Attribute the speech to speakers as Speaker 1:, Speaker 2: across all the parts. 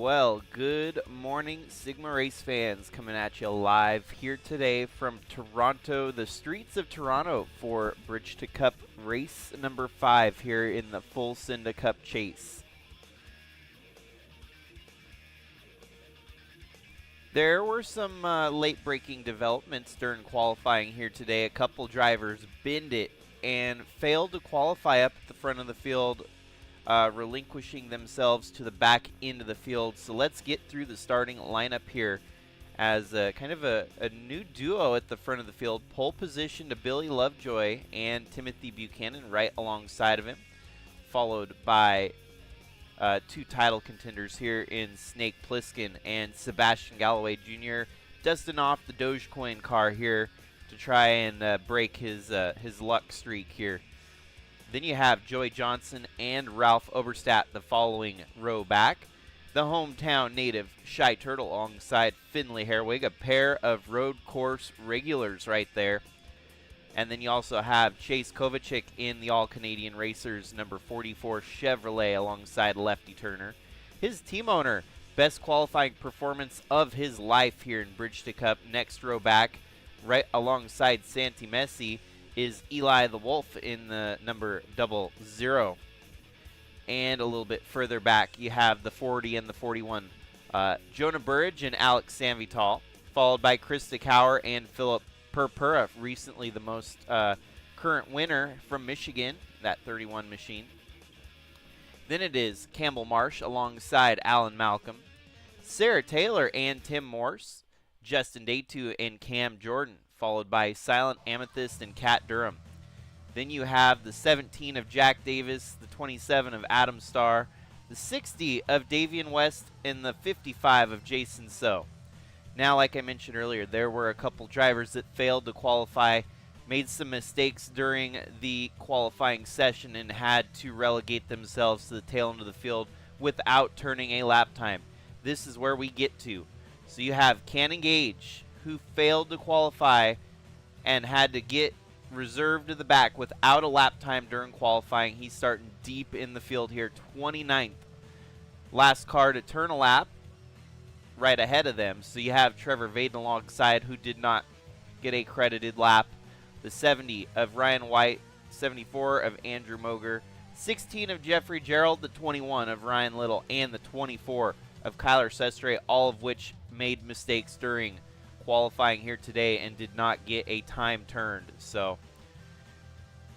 Speaker 1: Well, good morning, Sigma Race fans, coming at you live here today from Toronto, the streets of Toronto, for Bridge to Cup race number 5 here in the full Cinda Cup chase. There were some late-breaking developments during qualifying here today. A couple drivers binned it and failed to qualify up at the front of the field, relinquishing themselves to the back end of the field. So let's get through the starting lineup here as kind of a new duo at the front of the field. Pole position to Billy Lovejoy and Timothy Buchanan right alongside of him, followed by two title contenders here in Snake Plissken and Sebastian Galloway Jr. dusting off the Dogecoin car here to try and break his luck streak here. Then you have Joey Johnson and Ralph Oberstadt the following row back. The hometown native Shy Turtle alongside Finley Herwig, a pair of road course regulars right there. And then you also have Chase Kovacic in the All-Canadian Racers number 44 Chevrolet alongside Lefty Turner. His team owner, best qualifying performance of his life here in Bridge to Cup. Next row back, right alongside Santi Messi, is Eli the Wolf in the number 00. And a little bit further back, you have the 40 and the 41, Jonah Burridge and Alex Sanvital, followed by Krista Cower and Philip Purpura, recently the most current winner from Michigan, that 31 machine. Then it is Campbell Marsh alongside Alan Malcolm, Sarah Taylor and Tim Morse, Justin Daytu and Cam Jordan, followed by Silent Amethyst and Kat Durham. Then you have the 17 of Jack Davis, the 27 of Adam Starr, the 60 of Davian West, and the 55 of Jason So. Now, like I mentioned earlier, there were a couple drivers that failed to qualify, made some mistakes during the qualifying session, and had to relegate themselves to the tail end of the field without turning a lap time. This is where we get to. So you have Cannon Gage, who failed to qualify and had to get reserved to the back without a lap time during qualifying. He's starting deep in the field here, 29th. Last car to turn a lap right ahead of them. So you have Trevor Vaden alongside, who did not get a credited lap. The 70 of Ryan White, 74 of Andrew Moger, 16 of Jeffrey Gerald, the 21 of Ryan Little, and the 24 of Kyler Sestre, all of which made mistakes during qualifying here today and did not get a time turned. So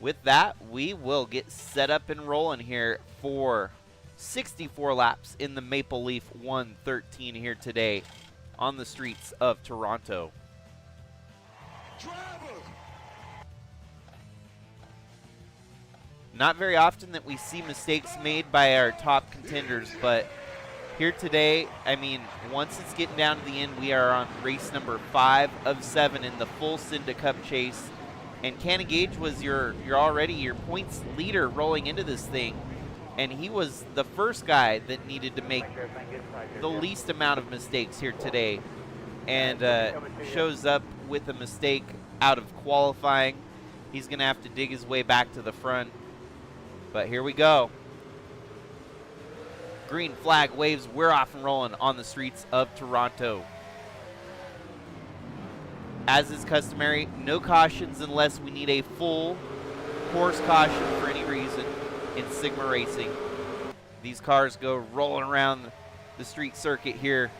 Speaker 1: with that, we will get set up and rolling here for 64 laps in the Maple Leaf 113 here today on the streets of Toronto. Not very often that we see mistakes made by our top contenders, but here today, I mean, once it's getting down to the end, we are on race number 5 of 7 in the full Cinda Cup chase. And Cannon Gage was your points leader rolling into this thing. And he was the first guy that needed to make the least amount of mistakes here today. And shows up with a mistake out of qualifying. He's going to have to dig his way back to the front. But here we go. Green flag waves, we're off and rolling on the streets of Toronto. As is customary, no cautions unless we need a full course caution for any reason in Sigma Racing. These cars go rolling around the street circuit here.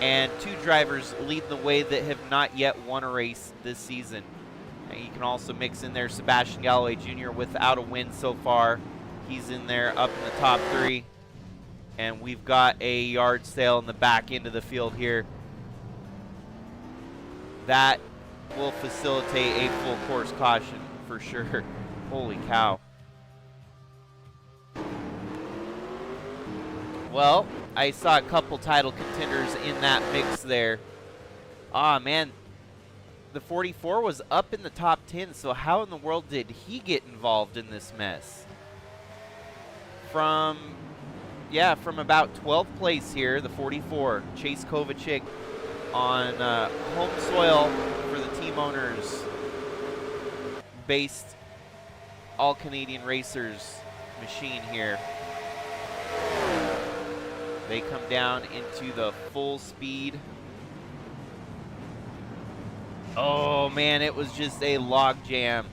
Speaker 1: And two drivers lead the way that have not yet won a race this season. And you can also mix in there Sebastian Galloway Jr. without a win so far. He's in there up in the top 3. And we've got a yard sale in the back end of the field here. That will facilitate a full course caution for sure. Holy cow. Well, I saw a couple title contenders in that mix there. Ah, man. The 44 was up in the top 10, so how in the world did he get involved in this mess? From about 12th place here, the 44, Chase Kovacic on home soil for the team owners based All-Canadian Racers machine here. They come down into the full speed. Oh man, it was just a log jam.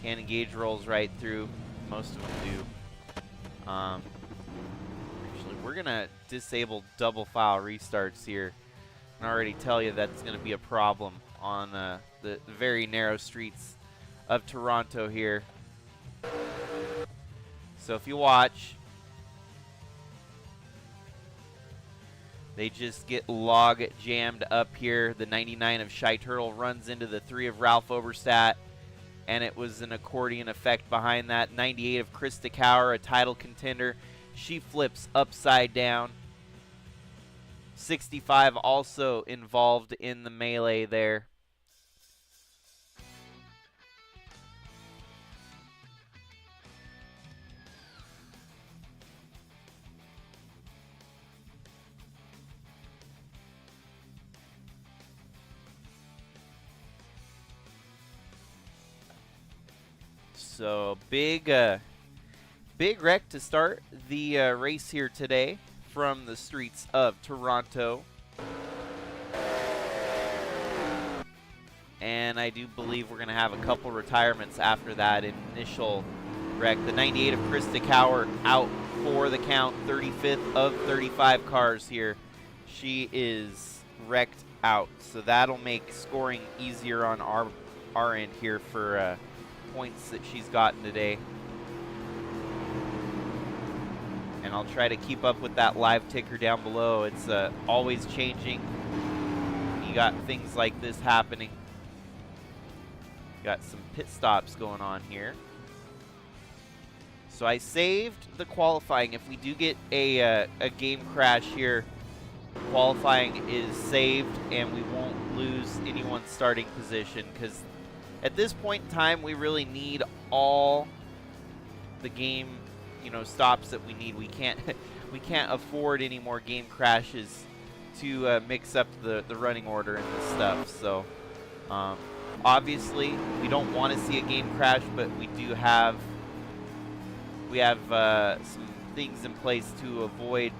Speaker 1: Cannon Gage rolls right through. Most of them do. Actually, we're gonna disable double file restarts here, and already tell you that's gonna be a problem on the very narrow streets of Toronto here. So if you watch, they just get log jammed up here. The 99 of Shy Turtle runs into the 3 of Ralph Oberstadt, and it was an accordion effect behind that. 98 of Krista Cower, a title contender. She flips upside down. 65 also involved in the melee there. So big wreck to start the race here today from the streets of Toronto. And I do believe we're going to have a couple retirements after that initial wreck. The 98 of Krista Cower out for the count, 35th of 35 cars here. She is wrecked out, so that'll make scoring easier on our end here for points that she's gotten today. And I'll try to keep up with that live ticker down below. It's always changing. You got things like this happening. Got some pit stops going on here. So I saved the qualifying. If we do get a game crash here, qualifying is saved and we won't lose anyone's starting position, because at this point in time, we really need all the game, stops that we need. We can't afford any more game crashes to mix up the running order and this stuff. So obviously, we don't want to see a game crash, but we have some things in place to avoid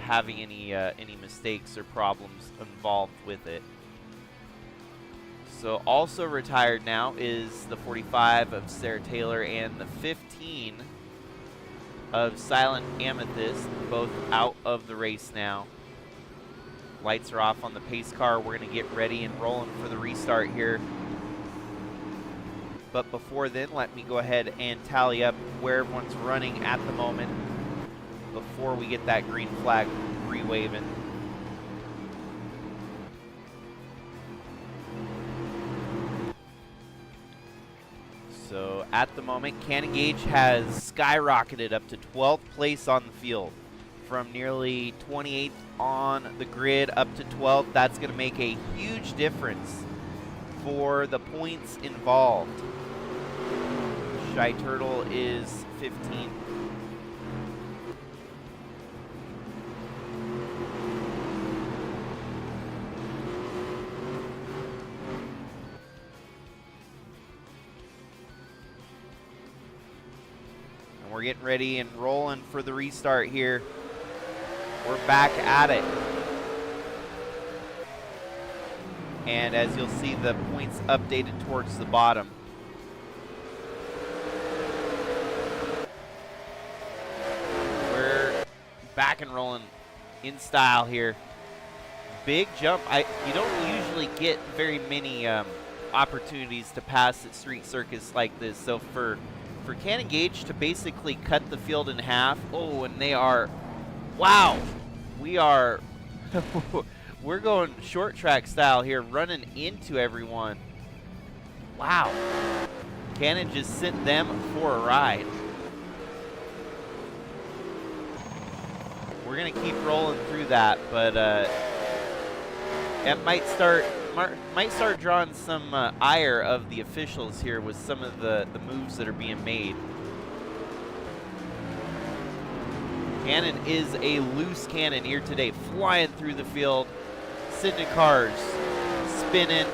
Speaker 1: having any mistakes or problems involved with it. So also retired now is the 45 of Sarah Taylor and the 15 of Silent Amethyst, both out of the race now. Lights are off on the pace car. We're going to get ready and rolling for the restart here. But before then, let me go ahead and tally up where everyone's running at the moment before we get that green flag re-waving. So at the moment, Cannon Gage has skyrocketed up to 12th place on the field. From nearly 28th on the grid up to 12th, that's going to make a huge difference for the points involved. Shy Turtle is 15th. We're getting ready and rolling for the restart here. We're back at it. And as you'll see, the points updated towards the bottom. We're back and rolling in style here. Big jump. You don't usually get very many opportunities to pass at street circuits like this. So for Cannon Gage to basically cut the field in half. Oh, and they are, wow, we're going short track style here, running into everyone. Wow. Cannon just sent them for a ride. We're going to keep rolling through that, but it might start drawing some ire of the officials here with some of the moves that are being made. Cannon is a loose cannon here today, flying through the field, sitting in cars, spinning.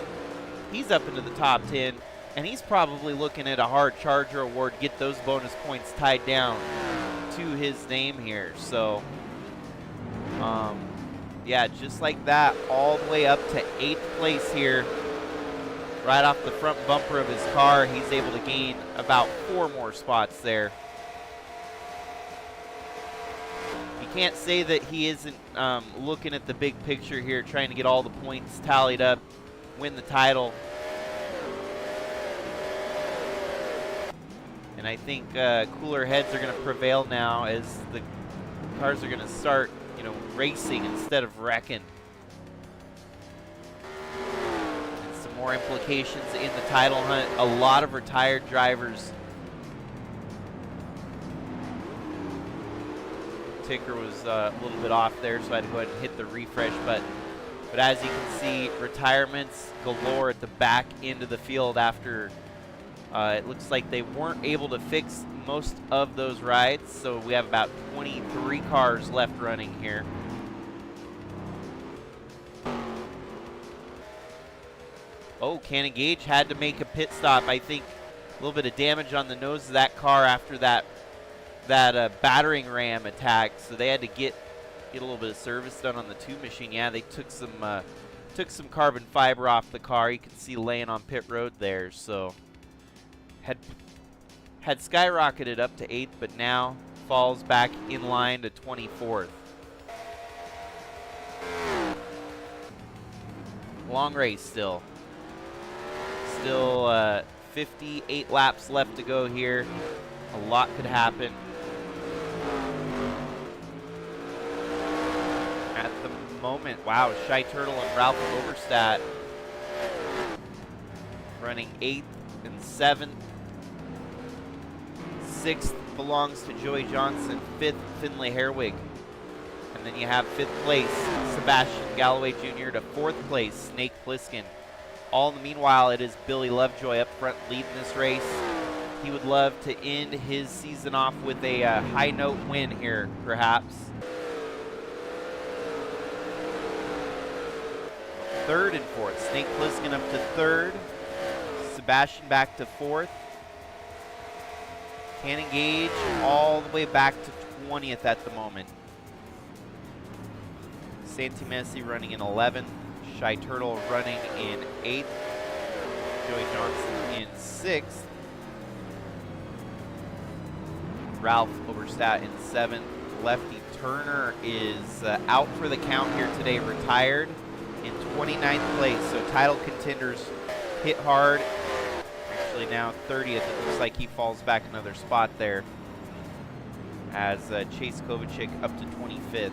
Speaker 1: He's up into the top 10, and he's probably looking at a hard Charger award, get those bonus points tied down to to his name here. So, yeah, just like that, all the way up to 8th place here. Right off the front bumper of his car, he's able to gain about 4 more spots there. You can't say that he isn't looking at the big picture here, trying to get all the points tallied up, win the title. And I think cooler heads are going to prevail now as the cars are going to start, you know, racing instead of wrecking. And some more implications in the title hunt. A lot of retired drivers. Ticker was a little bit off there, so I had to go ahead and hit the refresh button. But as you can see, retirements galore at the back end of the field after it looks like they weren't able to fix most of those rides, so we have about 23 cars left running here. Oh, Cannon Gage had to make a pit stop. I think a little bit of damage on the nose of that car after that battering ram attack, so they had to get a little bit of service done on the 2 machine. Yeah, they took some carbon fiber off the car. You can see laying on pit road there. So had skyrocketed up to 8th, but now falls back in line to 24th. Long race still. Still 58 laps left to go here. A lot could happen. At the moment, wow, Shy Turtle and Ralph Overstat running 8th and 7th. 6th belongs to Joey Johnson, 5th Finley Herwig. And then you have 5th place Sebastian Galloway Jr. to 4th place Snake Plissken. All in the meanwhile, it is Billy Lovejoy up front leading this race. He would love to end his season off with a high note win here, perhaps. 3rd and 4th. Snake Plissken up to 3rd. Sebastian back to 4th. Cannon Gage all the way back to 20th at the moment. Santi Messi running in 11th. Shy Turtle running in 8th. Joey Johnson in 6th. Ralph Overstat in 7th. Lefty Turner is out for the count here today, retired in 29th place. So title contenders hit hard. Actually now 30th. It looks like he falls back another spot there as Chase Kovacic up to 25th.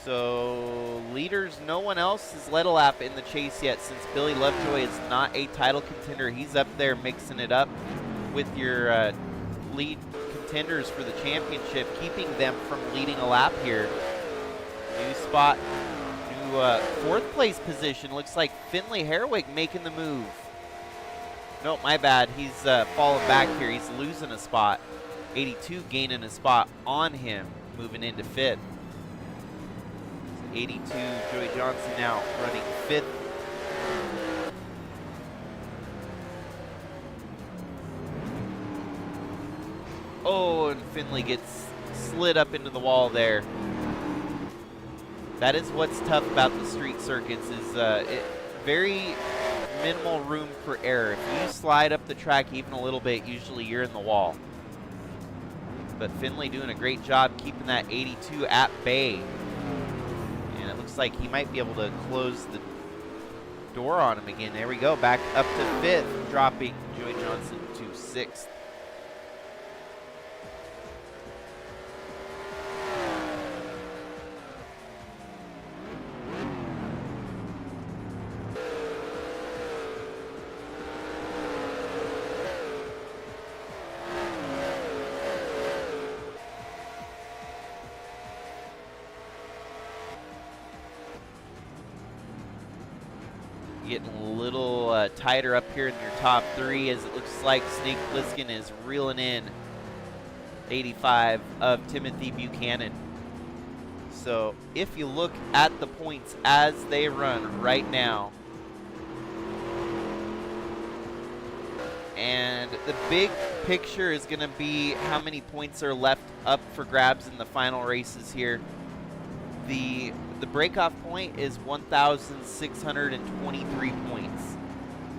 Speaker 1: So leaders, no one else has led a lap in the chase yet since Billy Lovejoy is not a title contender. He's up there mixing it up with your lead contenders for the championship, keeping them from leading a lap here. New spot, new 4th place position. Looks like Finley Herwig making the move. No, my bad. He's falling back here. He's losing a spot. 82 gaining a spot on him, moving into 5th. 82, Joey Johnson now running 5th. Oh, and Finley gets slid up into the wall there. That is what's tough about the street circuits, is very minimal room for error. If you slide up the track even a little bit, usually you're in the wall. But Finley doing a great job keeping that 82 at bay. And it looks like he might be able to close the door on him again. There we go, back up to 5th, dropping Joey Johnson to 6th. Getting a little tighter up here in your top 3 as it looks like Snake Plissken is reeling in 85 of Timothy Buchanan. So if you look at the points as they run right now, and the big picture is going to be how many points are left up for grabs in the final races here. The breakoff point is 1,623 points.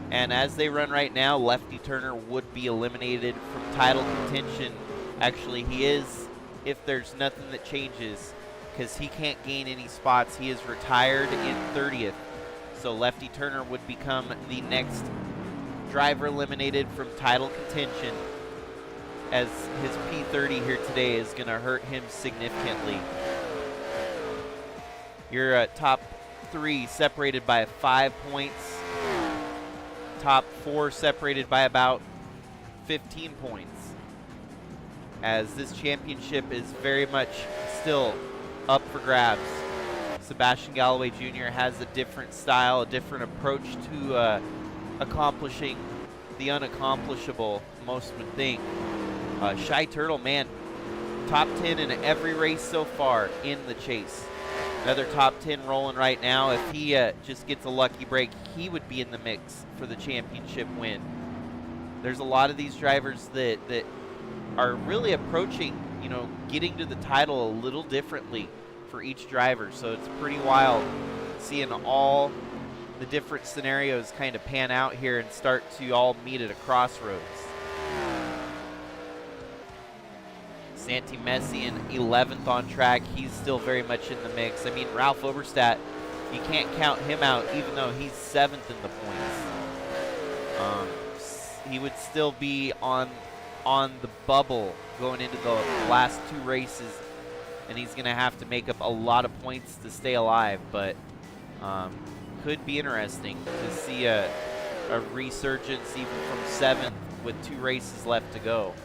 Speaker 1: And as they run right now, Lefty Turner would be eliminated from title contention. Actually, he is, if there's nothing that changes, because he can't gain any spots. He is retired in 30th. So Lefty Turner would become the next driver eliminated from title contention, as his P30 here today is going to hurt him significantly. Your top 3 separated by 5 points. Top 4 separated by about 15 points. As this championship is very much still up for grabs. Sebastian Galloway Jr. has a different style, a different approach to accomplishing the unaccomplishable, most would think. Shy Turtle, man, top 10 in every race so far in the chase. Another top 10 rolling right now. If he just gets a lucky break, he would be in the mix for the championship win. There's a lot of these drivers that are really approaching, you know, getting to the title a little differently for each driver. So it's pretty wild seeing all the different scenarios kind of pan out here and start to all meet at a crossroads. Santi Messi in 11th on track. He's still very much in the mix. I mean, Ralph Oberstadt, you can't count him out even though he's 7th in the points. He would still be on the bubble going into the last 2 races, and he's going to have to make up a lot of points to stay alive, but could be interesting to see a resurgence even from 7th with 2 races left to go.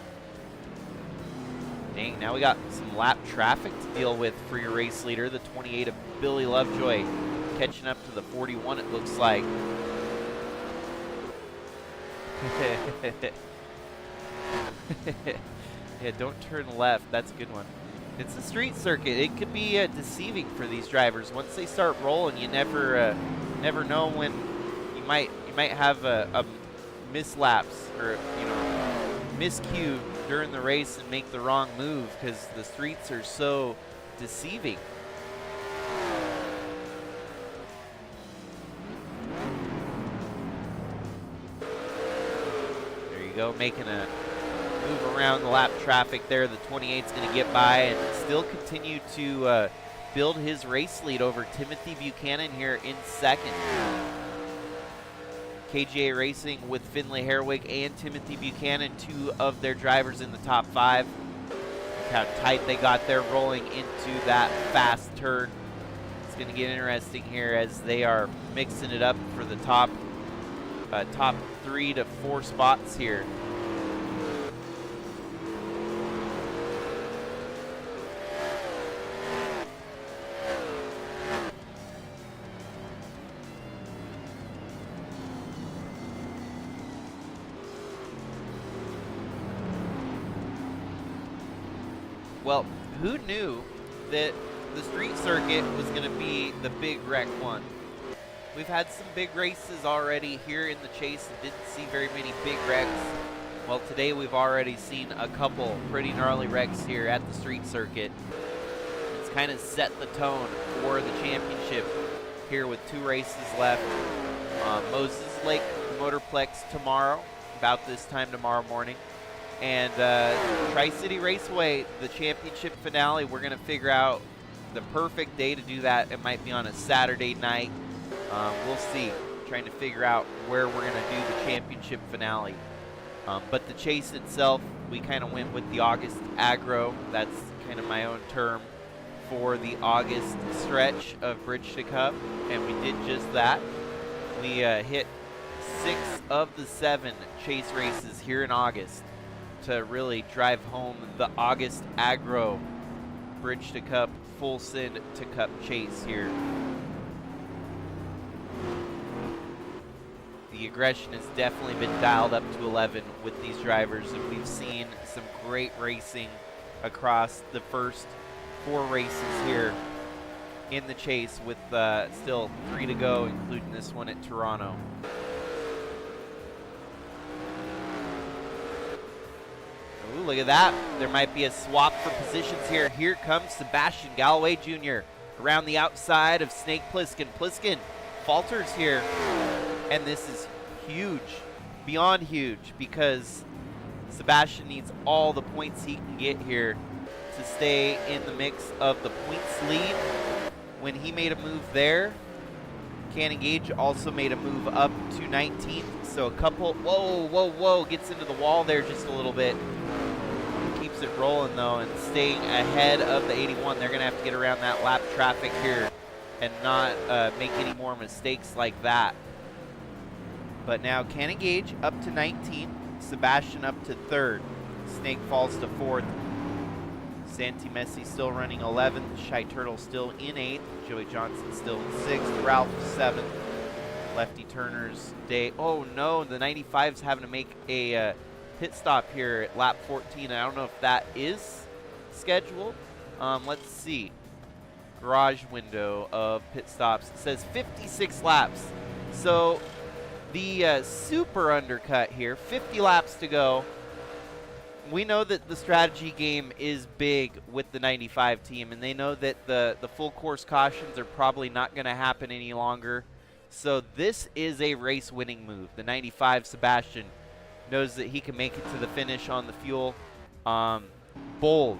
Speaker 1: Dang, now we got some lap traffic to deal with for your race leader, the 28 of Billy Lovejoy, catching up to the 41 it looks like. Yeah, don't turn left. That's a good one. It's a street circuit. It could be deceiving for these drivers. Once they start rolling, you never know when you might have a mislapse or, you know, miscue during the race and make the wrong move because the streets are so deceiving. There you go, making a move around the lap traffic there. The 28's going to get by and still continue to build his race lead over Timothy Buchanan here in 2nd. KGA Racing with Finlay Herwig and Timothy Buchanan, 2 of their drivers in the top 5. Look how tight they got there rolling into that fast turn. It's going to get interesting here as they are mixing it up for the top 3 to 4 spots here. Well, who knew that the street circuit was going to be the big wreck one? We've had some big races already here in the chase and didn't see very many big wrecks. Well, today we've already seen a couple pretty gnarly wrecks here at the street circuit. It's kind of set the tone for the championship here with 2 races left. Moses Lake Motorplex tomorrow, about this time tomorrow morning. And Tri-City Raceway, the championship finale, we're going to figure out the perfect day to do that. It might be on a Saturday night. We'll see. Trying to figure out where we're going to do the championship finale. But the chase itself, we kind of went with the August aggro. That's kind of my own term for the August stretch of Bridge to Cup. And we did just that. We hit 6 of the 7 chase races here in August to really drive home the August aggro Bridge to Cup, full send to Cup chase here. The aggression has definitely been dialed up to 11 with these drivers, and we've seen some great racing across the first 4 races here in the chase with still 3 to go, including this one at Toronto. Ooh, look at that. There might be a swap for positions here. Here comes Sebastian Galloway Jr. around the outside of Snake Plissken. Plissken falters here, and this is huge, beyond huge, because Sebastian needs all the points he can get here to stay in the mix of the points lead. When he made a move there, Gage also made a move up to 19th. So a couple, whoa, gets into the wall there just a little bit. Keeps it rolling though, and staying ahead of the 81. They're gonna have to get around that lap traffic here and not make any more mistakes like that. But now Gage up to 19th, Sebastian up to 3rd, Snake falls to 4th. Santi Messi still running 11th, Shy Turtle still in 8th, Joey Johnson still in 6th, Ralph 7th, Lefty Turner's day. Oh no, the 95's having to make a pit stop here at lap 14. I don't know if that is scheduled. Let's see. Garage window of pit stops. It says 56 laps. So the super undercut here, 50 laps to go. We know that the strategy game is big with the 95 team, and they know that the full course cautions are probably not going to happen any longer. So this is a race winning move. The 95 Sebastian knows that he can make it to the finish on the fuel. Bold.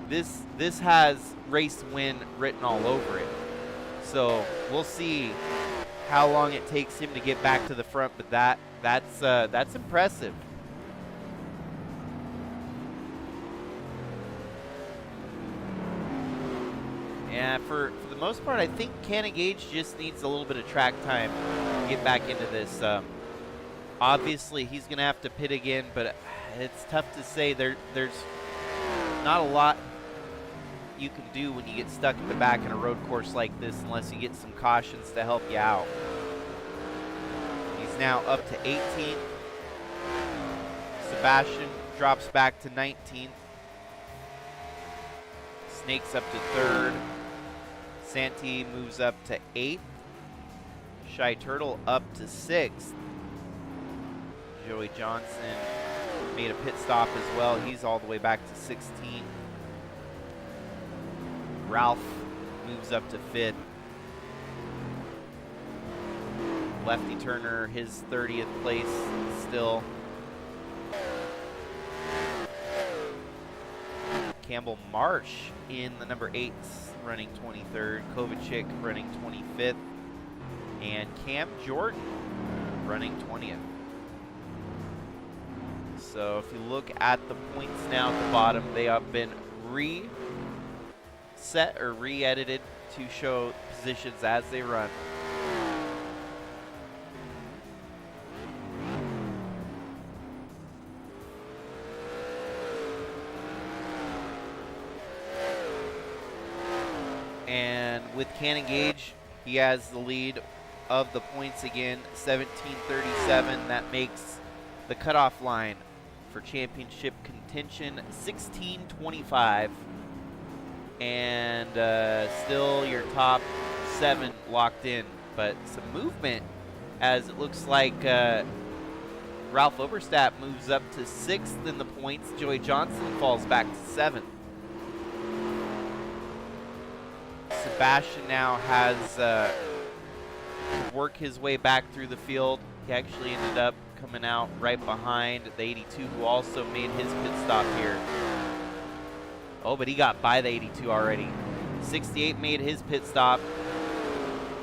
Speaker 1: This has race win written all over it. So we'll see how long it takes him to get back to the front, but that's impressive. Yeah, for the most part, I think Gage just needs a little bit of track time to get back into this. Obviously, he's going to have to pit again, but it's tough to say. There's not a lot you can do when you get stuck in the back in a road course like this unless you get some cautions to help you out. He's now up to 18th. Sebastian drops back to 19th. Snake's up to 3rd. Santi moves up to 8th. Shy Turtle up to 6th. Joey Johnson made a pit stop as well. He's all the way back to 16. Ralph moves up to 5th. Lefty Turner, his 30th place still. Campbell Marsh in the number 8, running 23rd. Kovacic running 25th. And Cam Jordan running 20th. So if you look at the points now at the bottom, they have been reset or re-edited to show positions as they run. And with Gage, he has the lead of the points again, 17:37. That makes the cutoff line for championship contention 16:25. And still your top 7 locked in, but some movement as it looks like Ralph Oberstadt moves up to 6th in the points. Joey Johnson falls back to 7th. Sebastian now has worked his way back through the field. He actually ended up coming out right behind the 82, who also made his pit stop here. Oh, but he got by the 82 already. 68 made his pit stop.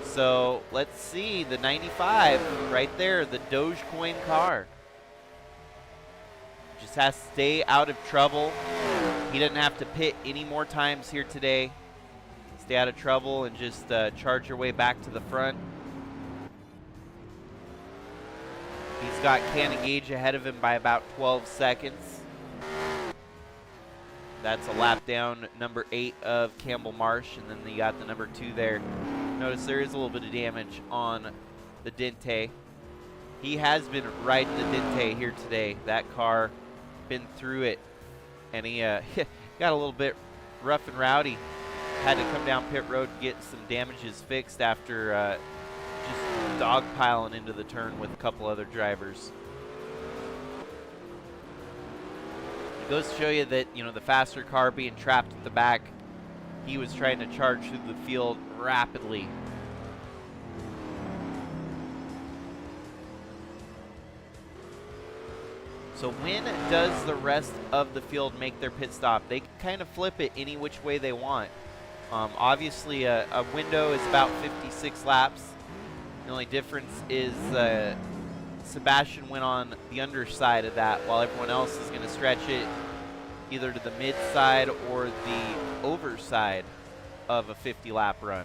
Speaker 1: So let's see, the 95 right there, the Dogecoin car. Just has to stay out of trouble. He doesn't have to pit any more times here today. Stay out of trouble and just charge your way back to the front. He's got Gage ahead of him by about 12 seconds. That's a lap down number 8 of Campbell Marsh, and then you got the number 2 there. Notice there is a little bit of damage on the Dente. He has been riding the Dente here today. That car been through it, and he got a little bit rough and rowdy had to come down pit road and get some damages fixed after just dogpiling into the turn with a couple other drivers. It goes to show you that, you know, the faster car being trapped at the back, he was trying to charge through the field rapidly. So when does the rest of the field make their pit stop? They can kind of flip it any which way they want. Obviously, a window is about 56 laps. The only difference is Sebastian went on the underside of that, while everyone else is going to stretch it either to the mid side or the overside of a 50-lap run.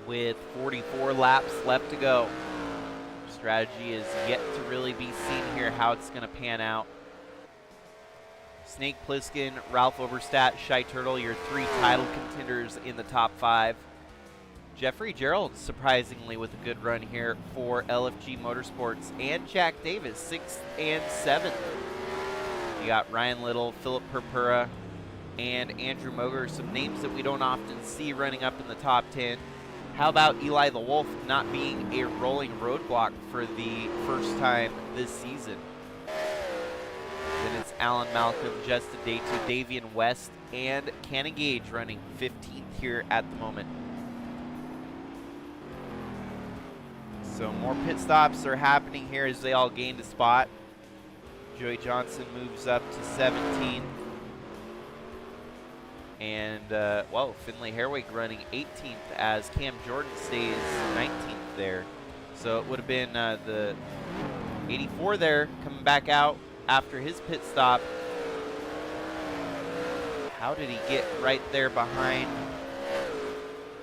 Speaker 1: With 44 laps left to go. Strategy is yet to really be seen here, how it's going to pan out. Snake Plissken, Ralph Oberstadt, Shy Turtle, your 3 title contenders in the top 5. Jeffrey Gerald, surprisingly, with a good run here for LFG Motorsports. And Jack Davis, 6th and 7th. You got Ryan Little, Philip Purpura, and Andrew Moger, some names that we don't often see running up in the top 10. How about Eli the Wolf not being a rolling roadblock for the first time this season? Then it's Alan Malcolm, Justin Day2, Davian West, and Cannon Gage running 15th here at the moment. So more pit stops are happening here as they all gained a spot. Joey Johnson moves up to 17th. And, well, Finlay Herwig running 18th as Cam Jordan stays 19th there. So it would have been the 84 there coming back out after his pit stop. How did he get right there behind?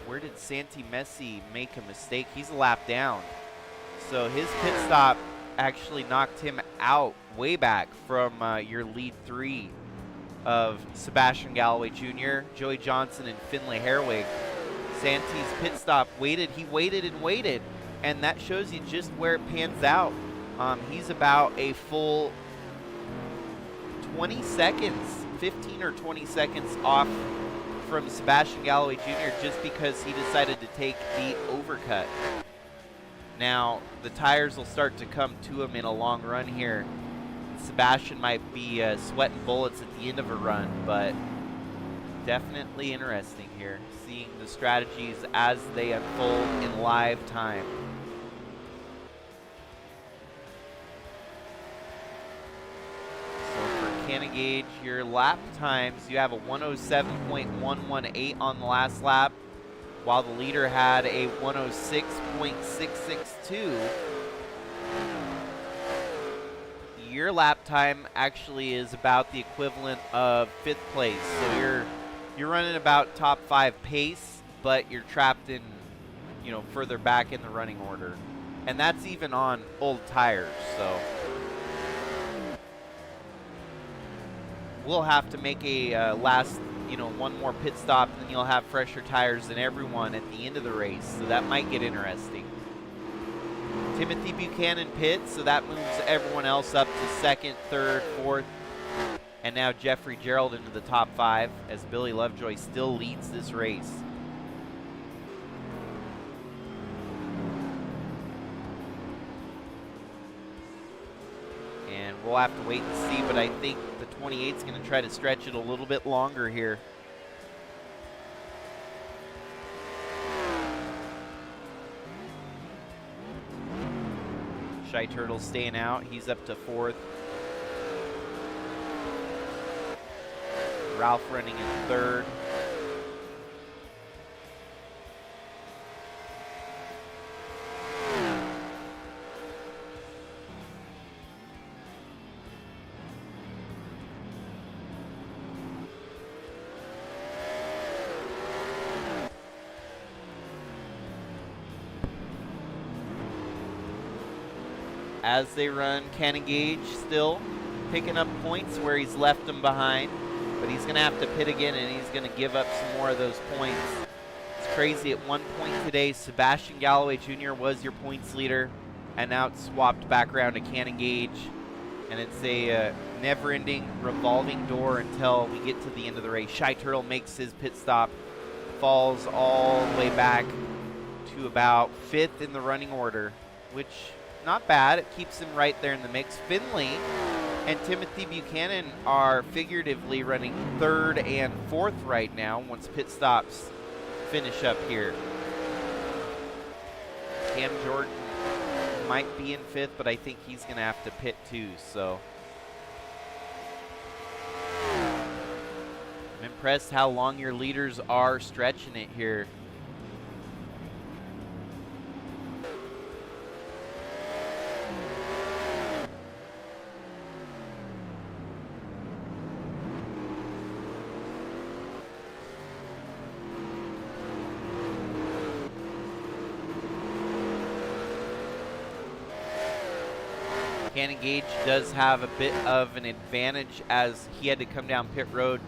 Speaker 1: Where did Santi Messi make a mistake? He's a lap down. So his pit stop actually knocked him out way back from your lead 3 of Sebastian Galloway Jr., Joey Johnson, and Finlay Herwig. Santi's pit stop he waited and waited, and that shows you just where it pans out. He's about a full 20 seconds, 15 or 20 seconds off from Sebastian Galloway Jr. just because he decided to take the overcut. Now, the tires will start to come to him in a long run here. Sebastian might be sweating bullets at the end of a run, but definitely interesting here, seeing the strategies as they unfold in live time. So for Cannon Gage, your lap times, you have a 107.118 on the last lap, while the leader had a 106.662. Your lap time actually is about the equivalent of 5th place. So you're running about top 5 pace, but you're trapped in, you know, further back in the running order. And that's even on old tires, so we'll have to make a last, you know, one more pit stop, and then you'll have fresher tires than everyone at the end of the race. So that might get interesting. Timothy Buchanan pits, so that moves everyone else up to 2nd, 3rd, 4th, and now Jeffrey Gerald into the top 5 as Billy Lovejoy still leads this race. And we'll have to wait and see, but I think the 28 is going to try to stretch it a little bit longer here. Shy Turtle staying out. He's up to 4th. Ralph running in 3rd. As they run, Gage still picking up points where he's left them behind, but he's going to have to pit again, and he's going to give up some more of those points. It's crazy. At one point today, Sebastian Galloway Jr. was your points leader, and now it's swapped back around to Gage, and it's a never-ending revolving door until we get to the end of the race. Shy Turtle makes his pit stop, falls all the way back to about 5th in the running order, which not bad. It keeps him right there in the mix. Finley and Timothy Buchanan are figuratively running 3rd and 4th right now once pit stops finish up here. Cam Jordan might be in 5th, but I think he's going to have to pit too. So I'm impressed how long your leaders are stretching it here. Gage does have a bit of an advantage as he had to come down pit road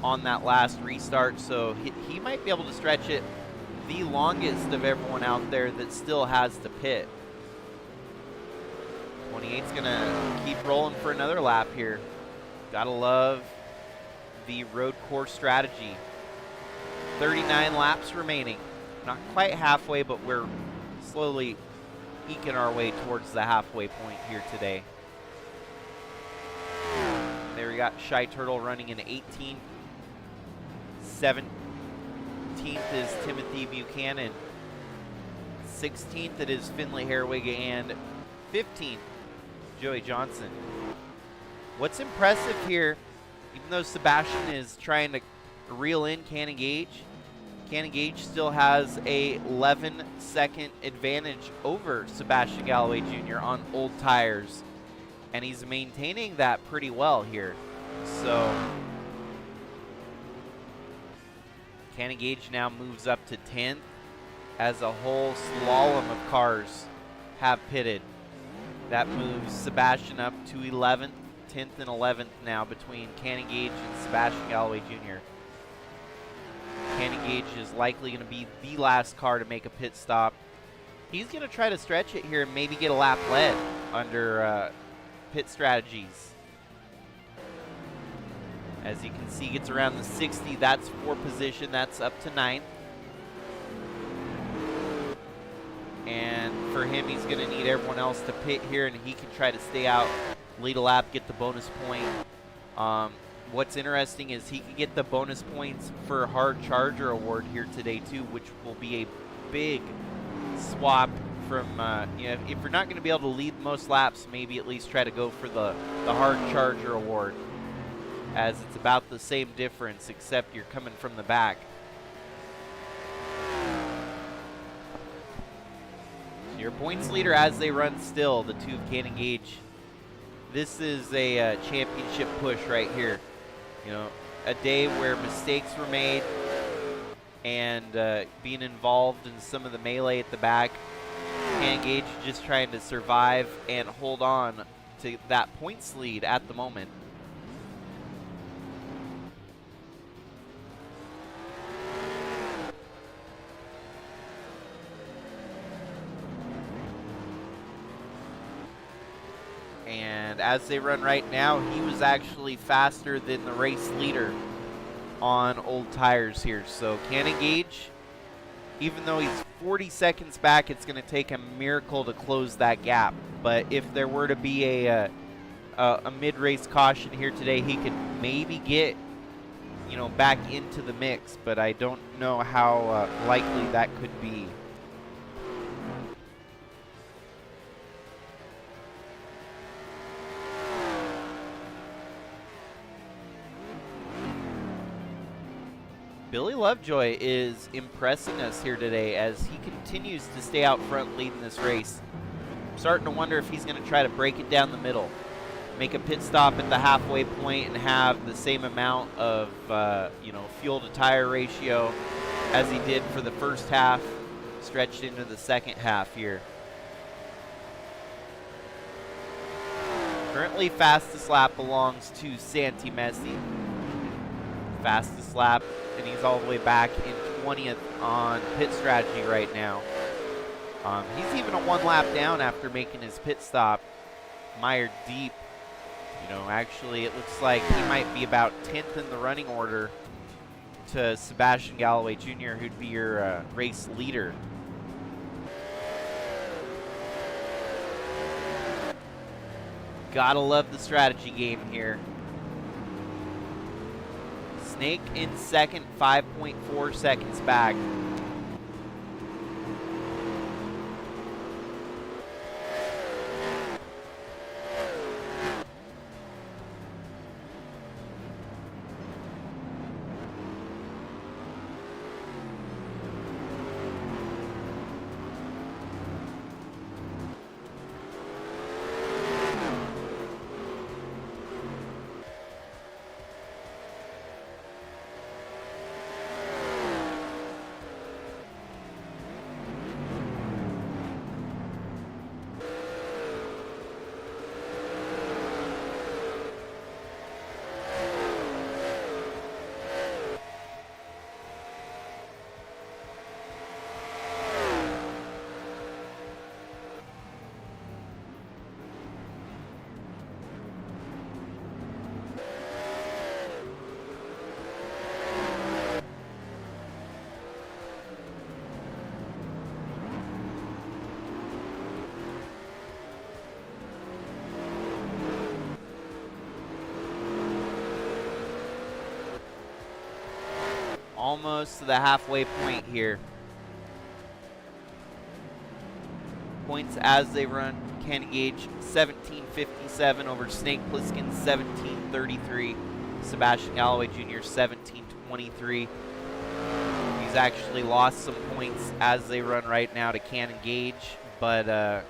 Speaker 1: on that last restart, so he might be able to stretch it the longest of everyone out there that still has to pit. 28's gonna keep rolling for another lap here. Gotta love the road course strategy. 39 laps remaining. Not quite halfway, but we're slowly eking our way towards the halfway point here today. There we got Shy Turtle running in 18th. 17th is Timothy Buchanan. 16th it is Finley Herwig, and 15th Joey Johnson. What's impressive here, even though Sebastian is trying to reel in Gage still has a 11-second advantage over Sebastian Galloway Jr. on old tires, and he's maintaining that pretty well here. So Gage now moves up to 10th as a whole slalom of cars have pitted. That moves Sebastian up to 11th, 10th and 11th now between Gage and Sebastian Galloway Jr. Gage is likely going to be the last car to make a pit stop. He's going to try to stretch it here and maybe get a lap led under pit strategies. As you can see, gets around the 60. That's for position. That's up to 9th. And for him, he's going to need everyone else to pit here, and he can try to stay out, lead a lap, get the bonus point. What's interesting is he can get the bonus points for Hard Charger Award here today too, which will be a big swap from, if you're not going to be able to lead most laps, maybe at least try to go for the Hard Charger Award, as it's about the same difference except you're coming from the back. So your points leader as they run still, the two of Gage. This is a championship push right here. You know, a day where mistakes were made and being involved in some of the melee at the back. Gage just trying to survive and hold on to that points lead at the moment. And as they run right now, he was actually faster than the race leader on old tires here. So Gage, even though he's 40 seconds back, it's going to take a miracle to close that gap. But if there were to be a mid-race caution here today, he could maybe get, back into the mix. But I don't know how likely that could be. Billy Lovejoy is impressing us here today as he continues to stay out front leading this race. I'm starting to wonder if he's going to try to break it down the middle, make a pit stop at the halfway point and have the same amount of fuel to tire ratio as he did for the first half, stretched into the second half here. Currently fastest lap belongs to Santi Messi. Fastest lap, and he's all the way back in 20th on pit strategy right now. He's even a 1 lap down after making his pit stop, mired deep. Actually it looks like he might be about 10th in the running order to Sebastian Galloway Jr., who'd be your race leader. Gotta love the strategy game here. Snake in second, 5.4 seconds back. Almost to the halfway point here. Points as they run. Gage 1757 over Snake Plissken 1733. Sebastian Galloway Jr. 1723. He's actually lost some points as they run right now to Gage, but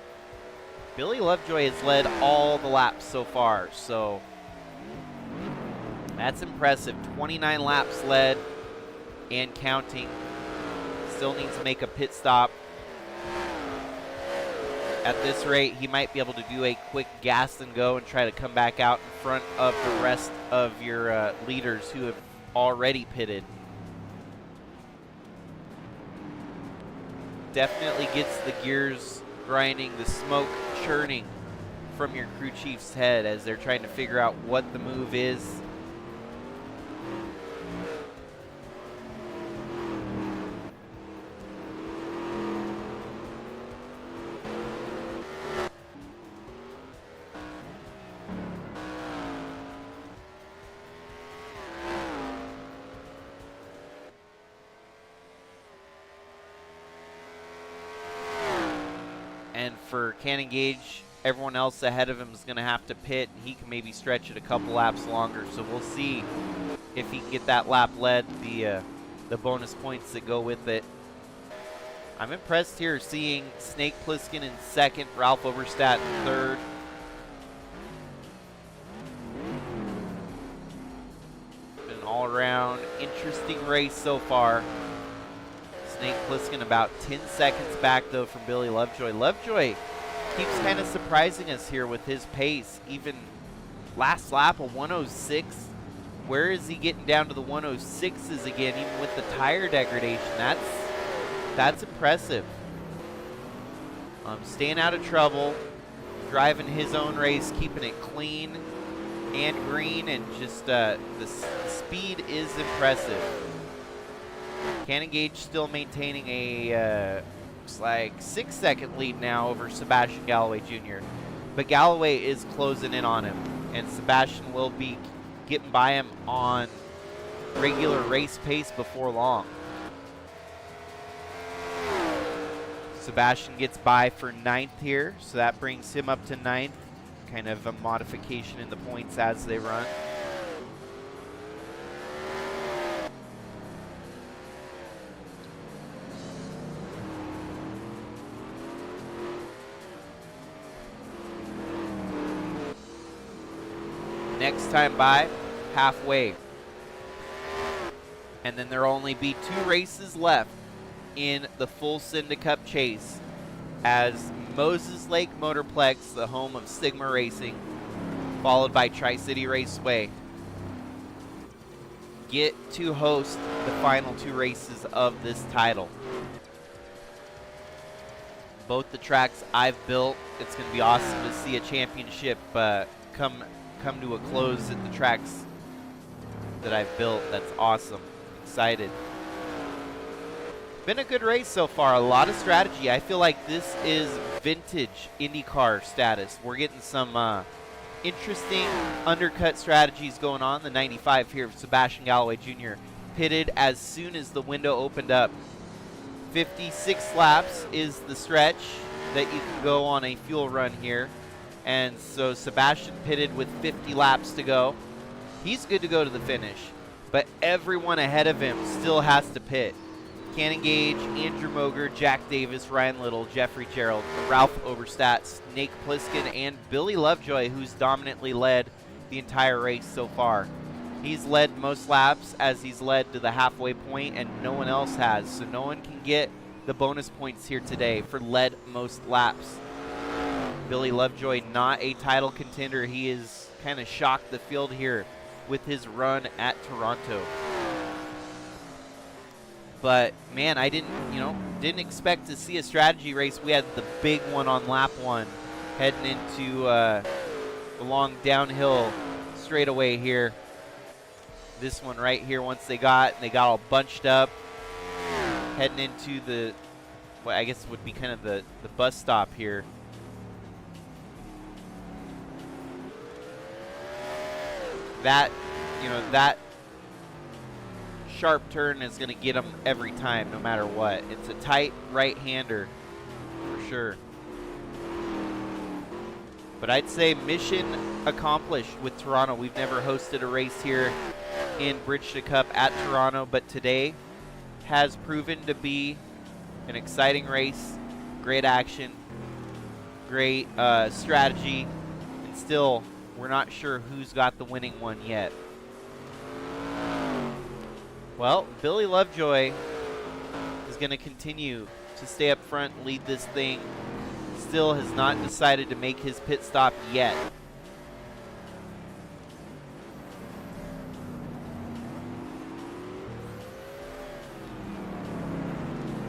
Speaker 1: Billy Lovejoy has led all the laps so far, so that's impressive. 29 laps led and counting. Still needs to make a pit stop. At this rate, he might be able to do a quick gas and go and try to come back out in front of the rest of your leaders who have already pitted. Definitely gets the gears grinding, the smoke churning from your crew chief's head as they're trying to figure out what the move is. And for Gage, everyone else ahead of him is going to have to pit, and he can maybe stretch it a couple laps longer. So we'll see if he can get that lap led, the bonus points that go with it. I'm impressed here seeing Snake Plissken in second, Ralph Oberstadt in third. Been an all-around interesting race so far. Snake Plissken about 10 seconds back, though, from Billy Lovejoy. Lovejoy keeps kind of surprising us here with his pace. Even last lap, a 106. Where is he getting down to the 106s again, even with the tire degradation? That's impressive. Staying out of trouble, driving his own race, keeping it clean and green, and just the speed is impressive. Gage still maintaining a looks like 6-second lead now over Sebastian Galloway Jr. But Galloway is closing in on him, and Sebastian will be getting by him on regular race pace before long. Sebastian gets by for 9th here, so that brings him up to 9th. Kind of a modification in the points as they run. next time by, halfway. And then there'll only be 2 races left in the full Cinda Cup chase as Moses Lake Motorplex, the home of Sigma Racing, followed by Tri-City Raceway, get to host the final 2 races of this title. Both the tracks I've built. It's going to be awesome to see a championship come to a close at the tracks that I've built. That's awesome. Excited. Been a good race so far. A lot of strategy. I feel like this is vintage IndyCar status. We're getting some interesting undercut strategies going on. The 95 here of Sebastian Galloway Jr. pitted as soon as the window opened up. 56 laps is the stretch that you can go on a fuel run here. And so Sebastian pitted with 50 laps to go. He's good to go to the finish, but everyone ahead of him still has to pit. Cannon Gage, Andrew Moger, Jack Davis, Ryan Little, Jeffrey Gerald, Ralph Overstat, Snake Plissken, and Billy Lovejoy, who's dominantly led the entire race so far. He's led most laps as he's led to the halfway point, and no one else has. So no one can get the bonus points here today for led most laps. Billy Lovejoy, not a title contender. He has kind of shocked the field here with his run at Toronto. But man, I didn't expect to see a strategy race. We had the big one on lap 1 heading into the long downhill straightaway here. This one right here, once they got all bunched up, heading into the, what I guess would be kind of the bus stop here. That sharp turn is going to get them every time, no matter what. It's a tight right-hander for sure. But I'd say mission accomplished with Toronto. We've never hosted a race here in Bridge to Cup at Toronto, but today has proven to be an exciting race. Great action, great strategy, and still we're not sure who's got the winning one yet. Well, Billy Lovejoy is going to continue to stay up front and lead this thing. Still has not decided to make his pit stop yet.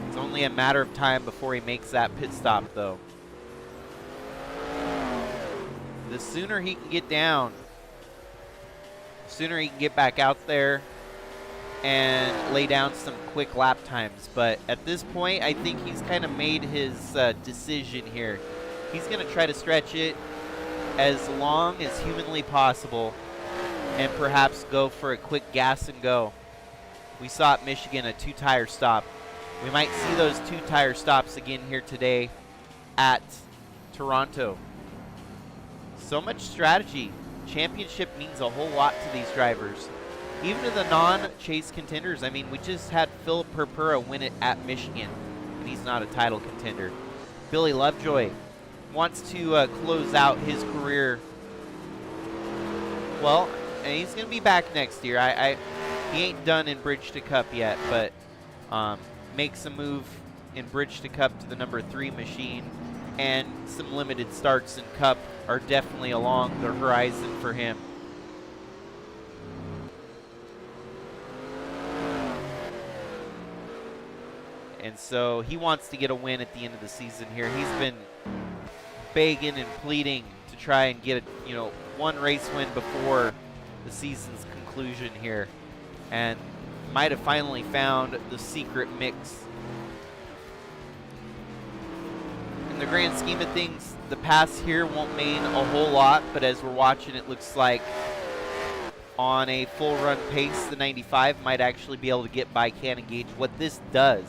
Speaker 1: It's only a matter of time before he makes that pit stop, though. The sooner he can get down, the sooner he can get back out there and lay down some quick lap times. But at this point, I think he's kind of made his decision here. He's going to try to stretch it as long as humanly possible and perhaps go for a quick gas and go. We saw at Michigan a 2-tire stop. We might see those 2-tire stops again here today at Toronto. So much strategy. Championship means a whole lot to these drivers. Even to the non-chase contenders. I mean, we just had Philip Purpura win it at Michigan, and he's not a title contender. Billy Lovejoy wants to close out his career. Well, and he's going to be back next year. He ain't done in Bridge to Cup yet, but makes a move in Bridge to Cup to the number 3 machine, and some limited starts in Cup are definitely along the horizon for him. And so he wants to get a win at the end of the season here. He's been begging and pleading to try and get a, one race win before the season's conclusion here, and might have finally found the secret mix. In the grand scheme of things, the pass here won't mean a whole lot, but as we're watching, it looks like on a full run pace, the 95 might actually be able to get by Cannon Gage. What this does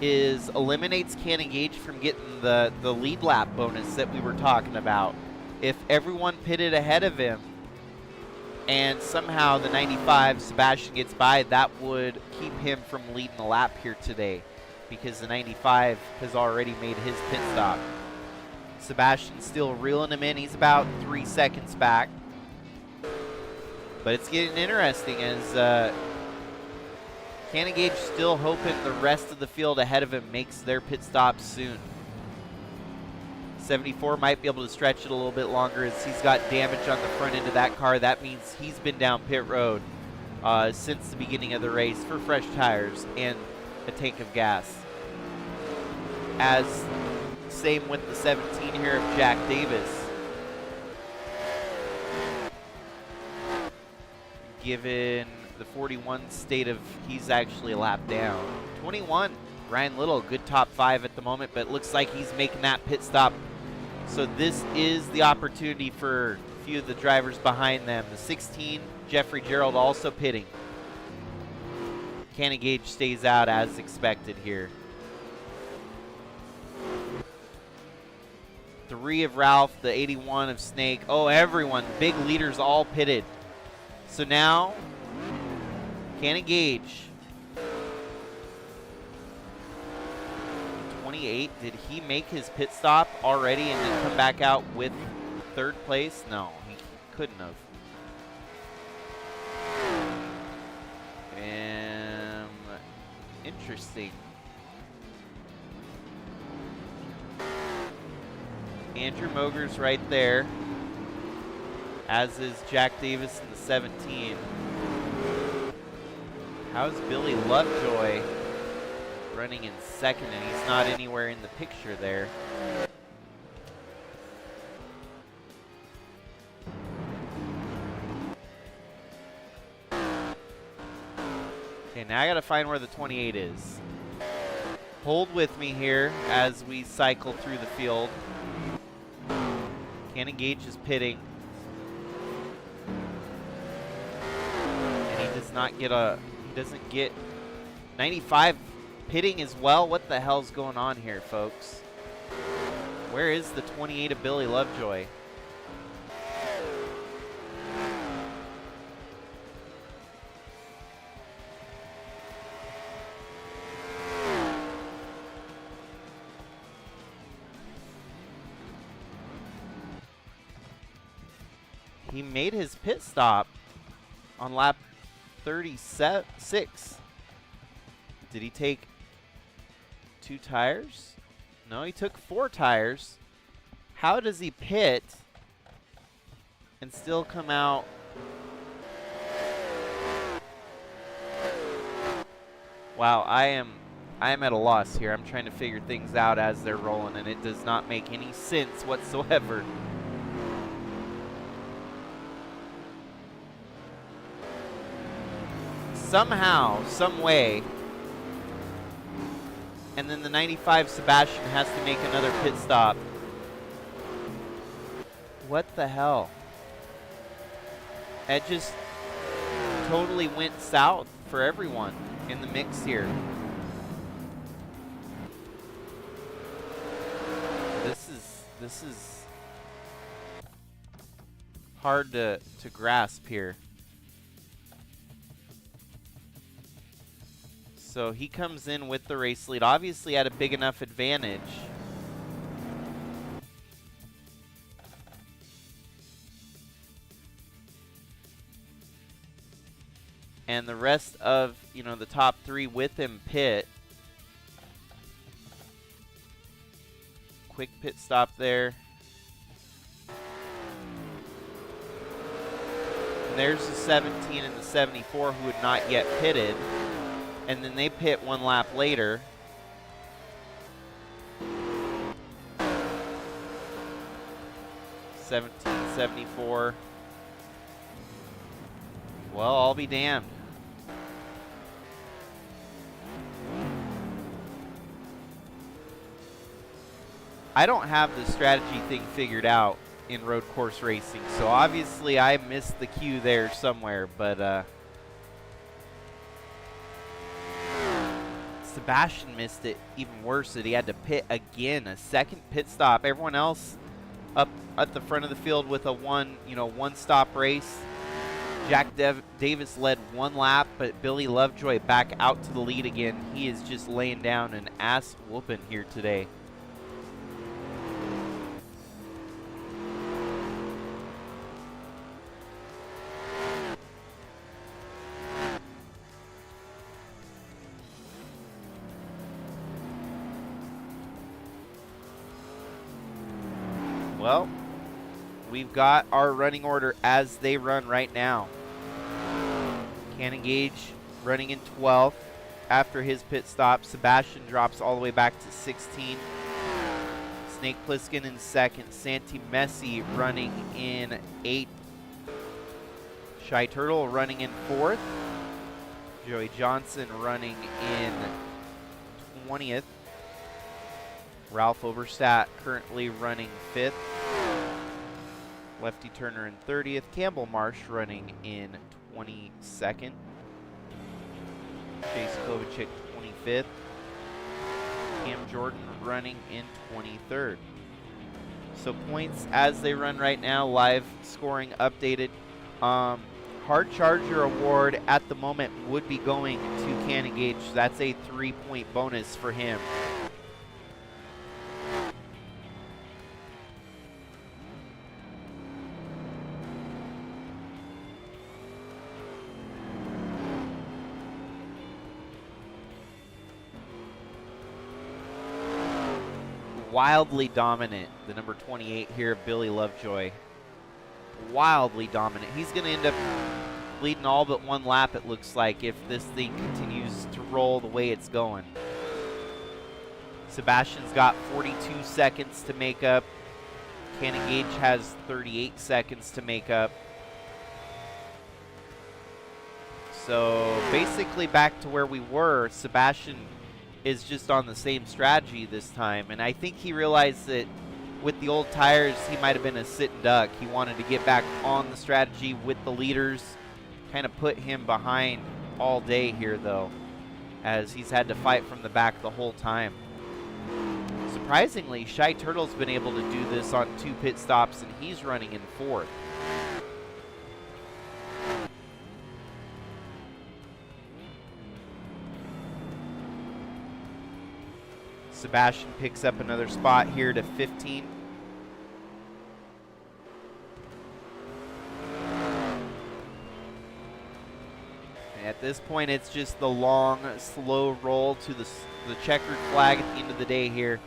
Speaker 1: is eliminates Cannon Gage from getting the lead lap bonus that we were talking about. If everyone pitted ahead of him and somehow the 95 Sebastian gets by, that would keep him from leading the lap here today, because the 95 has already made his pit stop. Sebastian's still reeling him in. He's about 3 seconds back. But it's getting interesting as Gage still hoping the rest of the field ahead of him makes their pit stop soon. 74 might be able to stretch it a little bit longer as he's got damage on the front end of that car. That means he's been down pit road since the beginning of the race for fresh tires and a tank of gas. As same with the 17 here of Jack Davis. Given the 41 state of he's actually a lap down. 21, Ryan Little, good top 5 at the moment, but it looks like he's making that pit stop. So this is the opportunity for a few of the drivers behind them. The 16, Jeffrey Gerald, also pitting. Gage stays out as expected here. 3 of Ralph, the 81 of Snake. Oh, everyone, big leaders all pitted. So now, Gage. 28, did he make his pit stop already and then come back out with 3rd place? No, he couldn't have. Interesting. Andrew Moger's right there, as is Jack Davis in the 17. How's Billy Lovejoy running in 2nd, and he's not anywhere in the picture there? Okay, now I gotta find where the 28 is. Hold with me here as we cycle through the field. Gage is pitting. And he does not get he doesn't get 95 pitting as well. What the hell's going on here, folks? Where is the 28 of Billy Lovejoy? He made his pit stop on lap 36. Did he take 2 tires? No, he took 4 tires. How does he pit and still come out? Wow, I am at a loss here. I'm trying to figure things out as they're rolling, and it does not make any sense whatsoever. Somehow, some way, and then the 95 Sebastian has to make another pit stop. What the hell? It just totally went south for everyone in the mix here. This is hard to grasp here. So he comes in with the race lead, obviously at a big enough advantage. And the rest of, the top 3 with him pit. Quick pit stop there. And there's the 17 and the 74 who had not yet pitted. And then they pit 1 lap later. $17.74. Well, I'll be damned. I don't have the strategy thing figured out in road course racing, so obviously I missed the cue there somewhere, but Sebastian missed it even worse, that he had to pit again, a 2nd pit stop. Everyone else up at the front of the field with a one-stop race. Jack Davis led 1 lap, but Billy Lovejoy back out to the lead again. He is just laying down an ass whooping here today. Well, we've got our running order as they run right now. Gage running in 12th after his pit stop. Sebastian drops all the way back to 16. Snake Plissken in 2nd. Santi Messi running in 8th. Shy Turtle running in 4th. Joey Johnson running in 20th. Ralph Oberstadt currently running 5th. Lefty Turner in 30th. Campbell Marsh running in 22nd. Chase Kovacic 25th. Cam Jordan running in 23rd. So points as they run right now, live scoring updated. Hard Charger Award at the moment would be going to Gage. That's a 3-point bonus for him. Wildly dominant, the number 28 here, Billy Lovejoy. Wildly dominant. He's going to end up leading all but one lap, it looks like, if this thing continues to roll the way it's going. Sebastian's got 42 seconds to make up. Gage has 38 seconds to make up. So basically back to where we were. Sebastian is just on the same strategy this time, and I think he realized that with the old tires he might have been a sitting duck. He wanted to get back on the strategy with the leaders, kind of put him behind all day here though, as he's had to fight from the back the whole time. Surprisingly, Shy Turtle's been able to do this on 2 pit stops, and he's running in 4th. Sebastian picks up another spot here to 15. At this point, it's just the long, slow roll to the checkered flag at the end of the day here.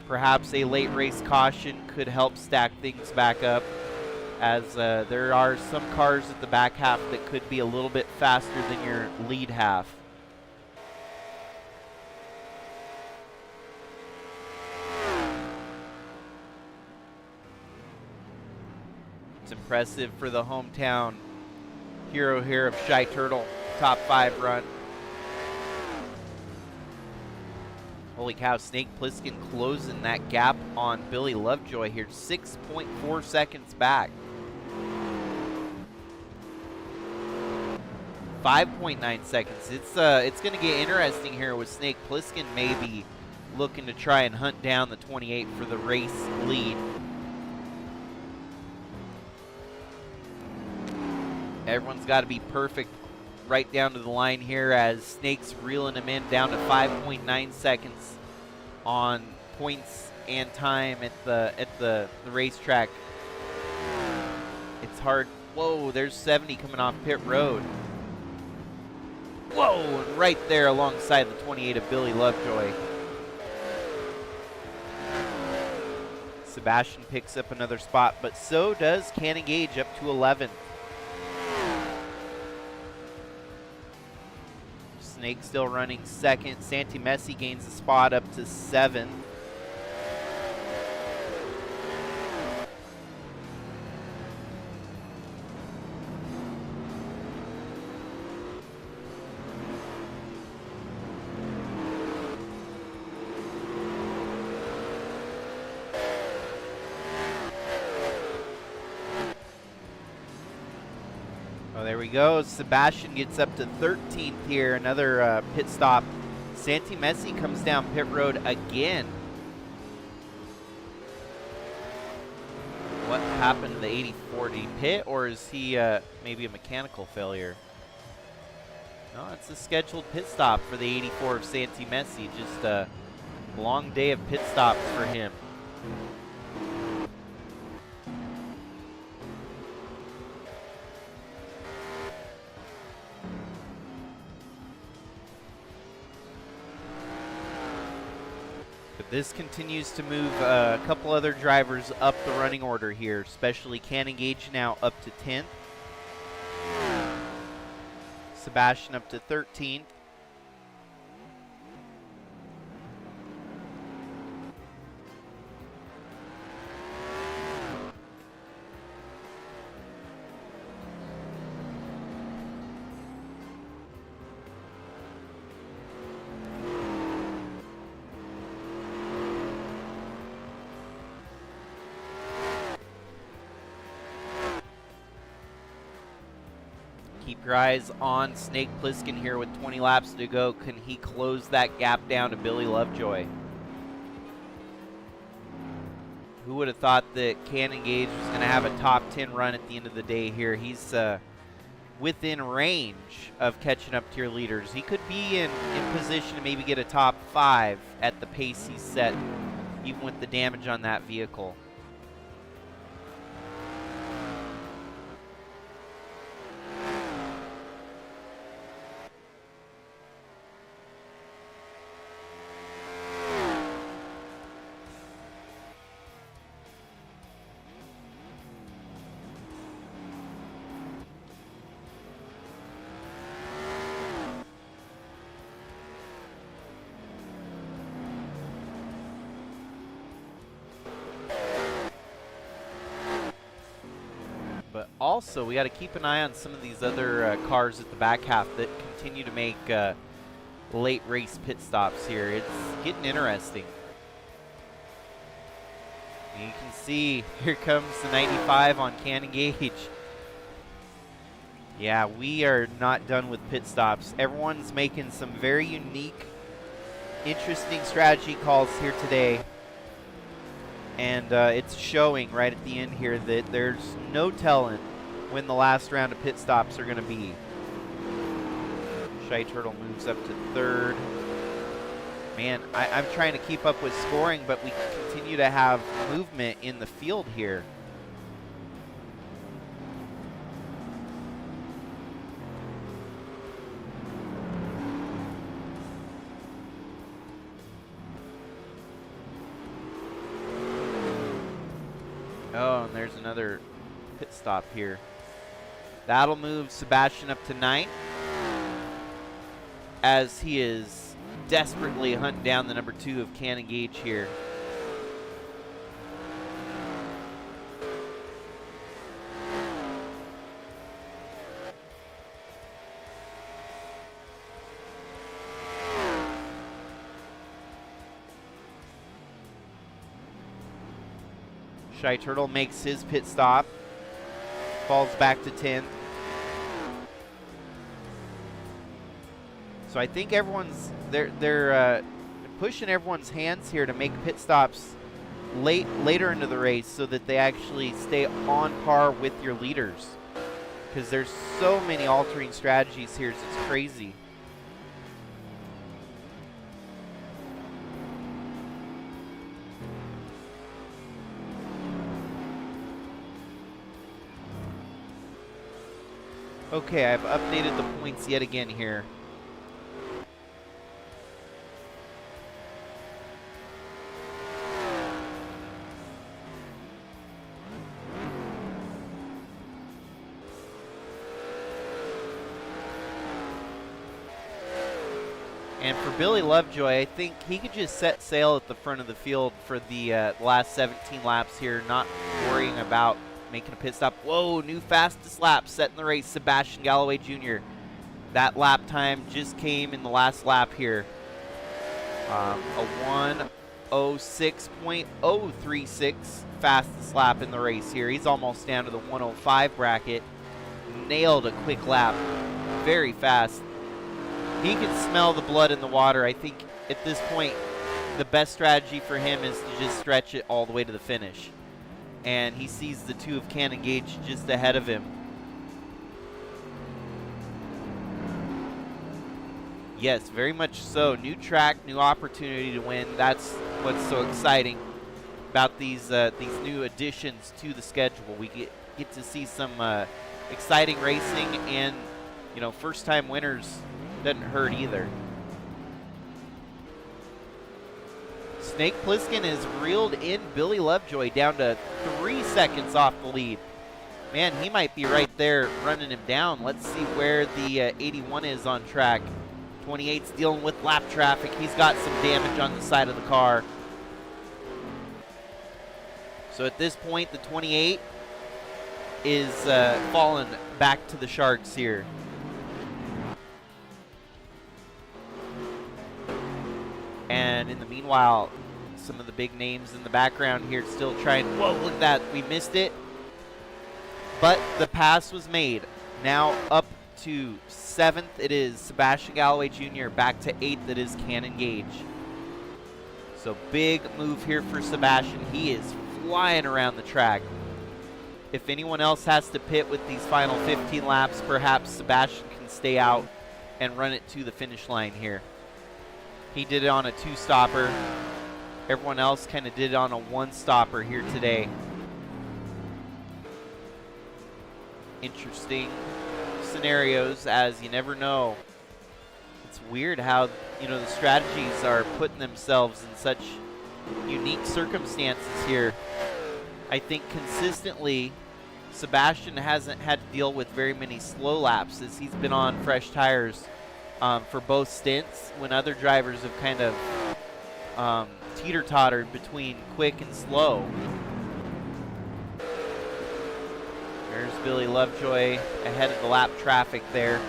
Speaker 1: Perhaps a late race caution could help stack things back up, as there are some cars at the back half that could be a little bit faster than your lead half. It's impressive for the hometown hero here of Shy Turtle. Top 5 run. Holy cow, Snake Plissken closing that gap on Billy Lovejoy here. 6.4 seconds back. 5.9 seconds. It's going to get interesting here with Snake Plissken maybe looking to try and hunt down the 28 for the race lead. Everyone's got to be perfect right down to the line here, as Snake's reeling him in down to 5.9 seconds on points and time at the racetrack. It's hard. Whoa, there's 70 coming off pit road. Whoa, and right there alongside the 28 of Billy Lovejoy. Sebastian picks up another spot, but so does Gage up to 11th. Snake still running 2nd. Santi Messi gains a spot up to 7th. Oh, there we go. Sebastian gets up to 13th here. Another pit stop. Santi Messi comes down pit road again. What happened to the 84? Did he pit, or is he maybe a mechanical failure? No, it's a scheduled pit stop for the 84 of Santi Messi. Just a long day of pit stops for him. This continues to move a couple other drivers up the running order here, especially Gage now up to 10th. Sebastian up to 13th. Keep your eyes on Snake Plissken here with 20 laps to go. Can he close that gap down to Billy Lovejoy? Who would have thought that Gage was going to have a top 10 run at the end of the day here? He's within range of catching up to your leaders. He could be in position to maybe get a top 5 at the pace he's set, even with the damage on that vehicle. Also, we got to keep an eye on some of these other cars at the back half that continue to make late race pit stops here. It's getting interesting. You can see here comes the 95 on Gage. Yeah, we are not done with pit stops. Everyone's making some very unique, interesting strategy calls here today. And it's showing right at the end here that there's no telling when the last round of pit stops are going to be. Shy Turtle moves up to 3rd. Man, I'm trying to keep up with scoring, but we continue to have movement in the field here. Oh, and there's another pit stop here. That'll move Sebastian up to 9th as he is desperately hunting down the number 2 of Gage here. Shy Turtle makes his pit stop, falls back to 10th. So I think everyone's they're pushing everyone's hands here to make pit stops later into the race so that they actually stay on par with your leaders, because there's so many altering strategies here. It's crazy. Okay, I've updated the points yet again here. And for Billy Lovejoy, I think he could just set sail at the front of the field for the last 17 laps here, not worrying about making a pit stop. Whoa, new fastest lap set in the race, Sebastian Galloway Jr. That lap time just came in the last lap here. A 1:06.036 fastest lap in the race here. He's almost down to the 1:05 bracket. Nailed a quick lap, very fast. He can smell the blood in the water. I think at this point, the best strategy for him is to just stretch it all the way to the finish. And he sees the 2 of Gage just ahead of him. Yes, very much so. New track, new opportunity to win. That's what's so exciting about these new additions to the schedule. We get to see some exciting racing, and first-time winners doesn't hurt either. Snake Plissken has reeled in Billy Lovejoy down to 3 seconds off the lead. Man, he might be right there running him down. Let's see where the 81 is on track. 28's dealing with lap traffic. He's got some damage on the side of the car. So at this point, the 28 is falling back to the Sharks here. And in the meanwhile, some of the big names in the background here still trying. Whoa, look at that. We missed it. But the pass was made. Now up to 7th, it is Sebastian Galloway Jr. Back to 8th, it is Cannon Gage. So big move here for Sebastian. He is flying around the track. If anyone else has to pit with these final 15 laps, perhaps Sebastian can stay out and run it to the finish line here. He did it on a 2-stopper. Everyone else kind of did it on a 1-stopper here today. Interesting scenarios, as you never know. It's weird how, you know, the strategies are putting themselves in such unique circumstances here. I think consistently Sebastian hasn't had to deal with very many slow laps as he's been on fresh tires for both stints, when other drivers have kind of teeter-tottered between quick and slow. There's Billy Lovejoy ahead of the lap traffic there.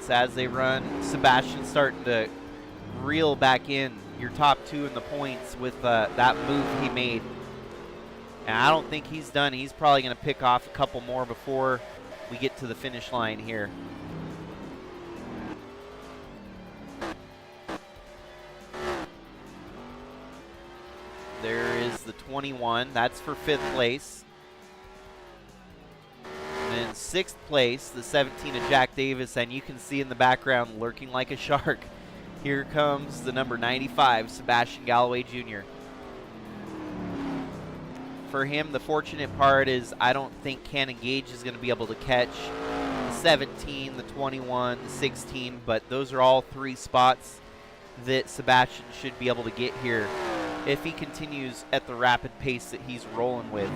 Speaker 1: As they run, Sebastian's starting to reel back in your top 2 in the points with that move he made. And I don't think he's done. He's probably going to pick off a couple more before we get to the finish line here. There is the 21. That's for 5th place. In 6th place, the 17 of Jack Davis, and you can see in the background lurking like a shark. Here comes the number 95, Sebastian Galloway Jr. For him, the fortunate part is I don't think Cannon Gage is going to be able to catch the 17, the 21, the 16, but those are all 3 spots that Sebastian should be able to get here if he continues at the rapid pace that he's rolling with.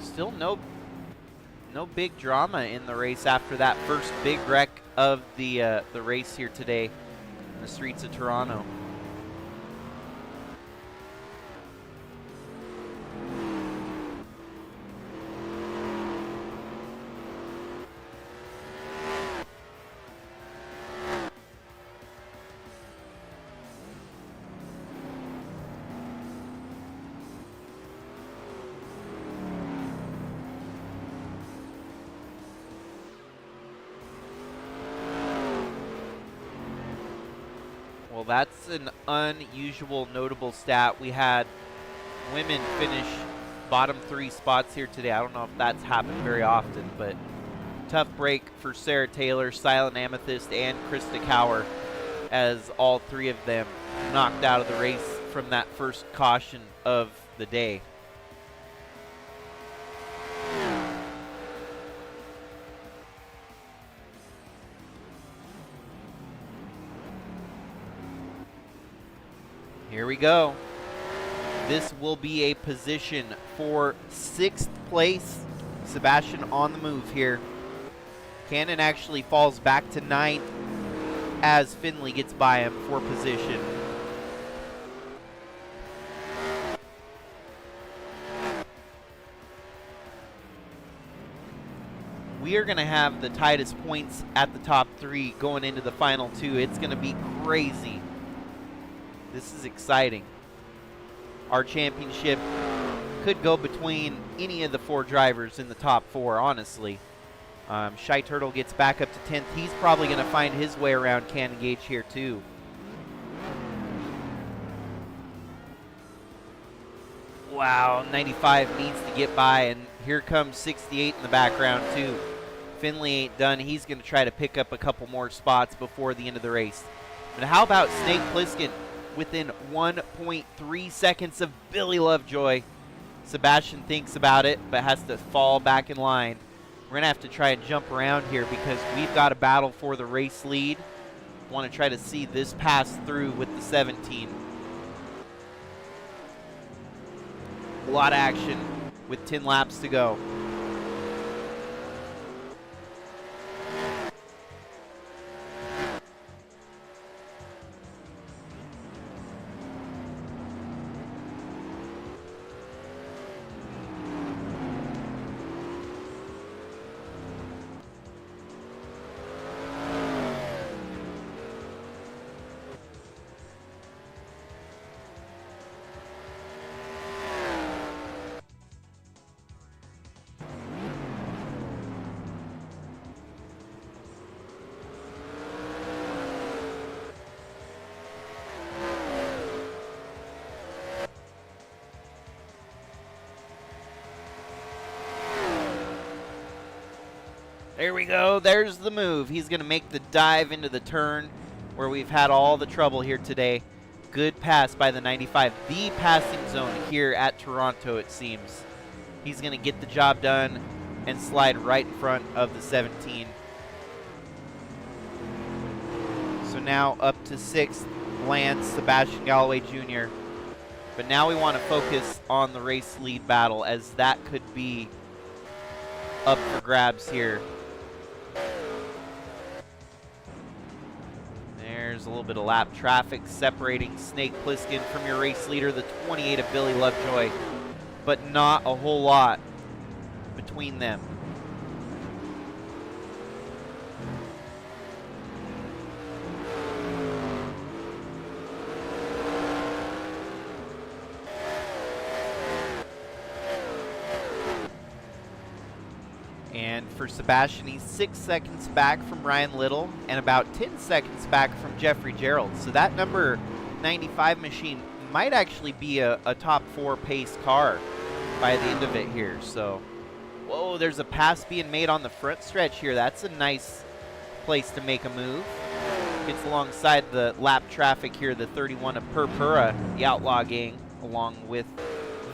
Speaker 1: Still no big drama in the race after that first big wreck of the race here today in the streets of Toronto. Well, that's an unusual, notable stat. We had women finish bottom 3 spots here today. I don't know if that's happened very often, but tough break for Sarah Taylor, Silent Amethyst, and Krista Cower, as all 3 of them knocked out of the race from that first caution of the day. Here we go. This will be a position for 6th place. Sebastian on the move here. Cannon actually falls back to 9th as Finley gets by him for position. we are going to have the tightest points at the top 3 going into the final 2. It's going to be crazy. This is exciting. Our championship could go between any of the 4 drivers in the top 4, honestly. Shy Turtle gets back up to 10th. He's probably going to find his way around Cannon Gage here too. Wow, 95 needs to get by, and here comes 68 in the background too. Finley ain't done. He's going to try to pick up a couple more spots before the end of the race. But how about Snake Plissken within 1.3 seconds of Billy Lovejoy? Sebastian thinks about it, but has to fall back in line. We're going to have to try and jump around here because we've got a battle for the race lead. Want to try to see this pass through with the 17. A lot of action with 10 laps to go. There we go. There's the move. He's going to make the dive into the turn where we've had all the trouble here today. Good pass by the 95. The passing zone here at Toronto, it seems. He's going to get the job done and slide right in front of the 17. So now up to 6th lands Sebastian Galloway Jr. But now we want to focus on the race lead battle, as that could be up for grabs here. There's a little bit of lap traffic separating Snake Plissken from your race leader, the 28 of Billy Lovejoy, but not a whole lot between them. And for Sebastian, he's 6 seconds back from Ryan Little and about 10 seconds back from Jeffrey Gerald. So that number 95 machine might actually be a top 4 pace car by the end of it here. So, whoa, there's a pass being made on the front stretch here. That's a nice place to make a move. Gets alongside the lap traffic here, the 31 of Purpura, the Outlaw gang, along with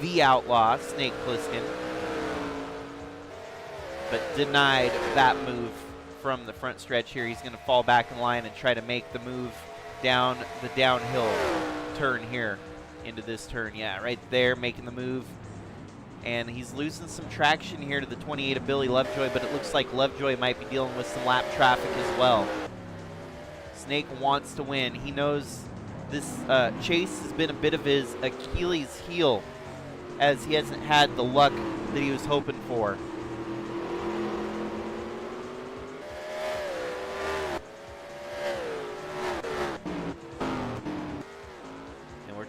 Speaker 1: the Outlaw, Snake Plissken. But denied that move from the front stretch here. He's going to fall back in line and try to make the move down the downhill turn here into this turn. Yeah, right there, making the move. And he's losing some traction here to the 28 of Billy Lovejoy, but it looks like Lovejoy might be dealing with some lap traffic as well. Snake wants to win. He knows this chase has been a bit of his Achilles heel, as he hasn't had the luck that he was hoping for.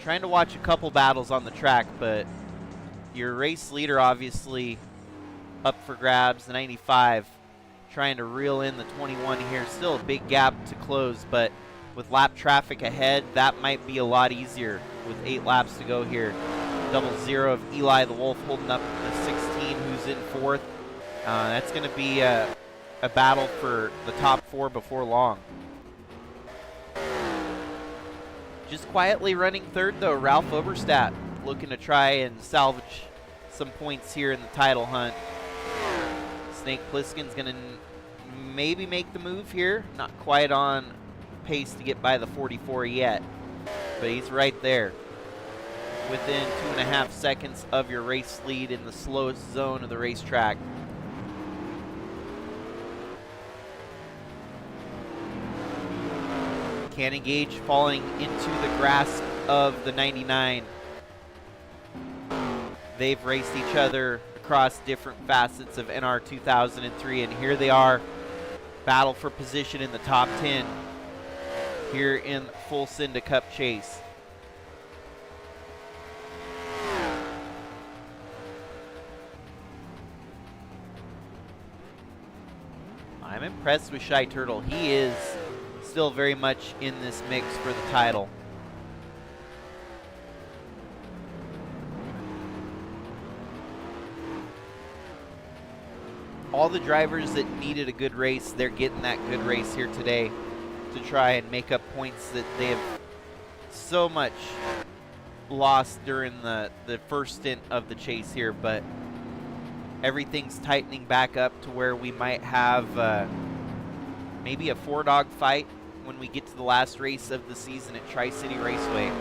Speaker 1: Trying to watch a couple battles on the track, but your race leader obviously up for grabs, the 95, trying to reel in the 21 here. Still a big gap to close, but with lap traffic ahead, that might be a lot easier with 8 laps to go here. 00 of Eli the Wolf holding up the 16, who's in 4th. That's going to be a battle for the top 4 before long. Just quietly running 3rd, though, Ralph Oberstadt, looking to try and salvage some points here in the title hunt. Snake Plissken's going to maybe make the move here. Not quite on pace to get by the 44 yet, but he's right there. Within 2.5 seconds of your race lead in the slowest zone of the racetrack. Cannon Gage falling into the grasp of the 99. They've raced each other across different facets of NR 2003, and here they are, battle for position in the top 10 here in full Cinda Cup chase. I'm impressed with Shy Turtle. He is still very much in this mix for the title. All the drivers that needed a good race, they're getting that good race here today to try and make up points that they have so much lost during the first stint of the chase here, but everything's tightening back up to where we might have maybe a 4-dog fight when we get to the last race of the season at Tri-City Raceway.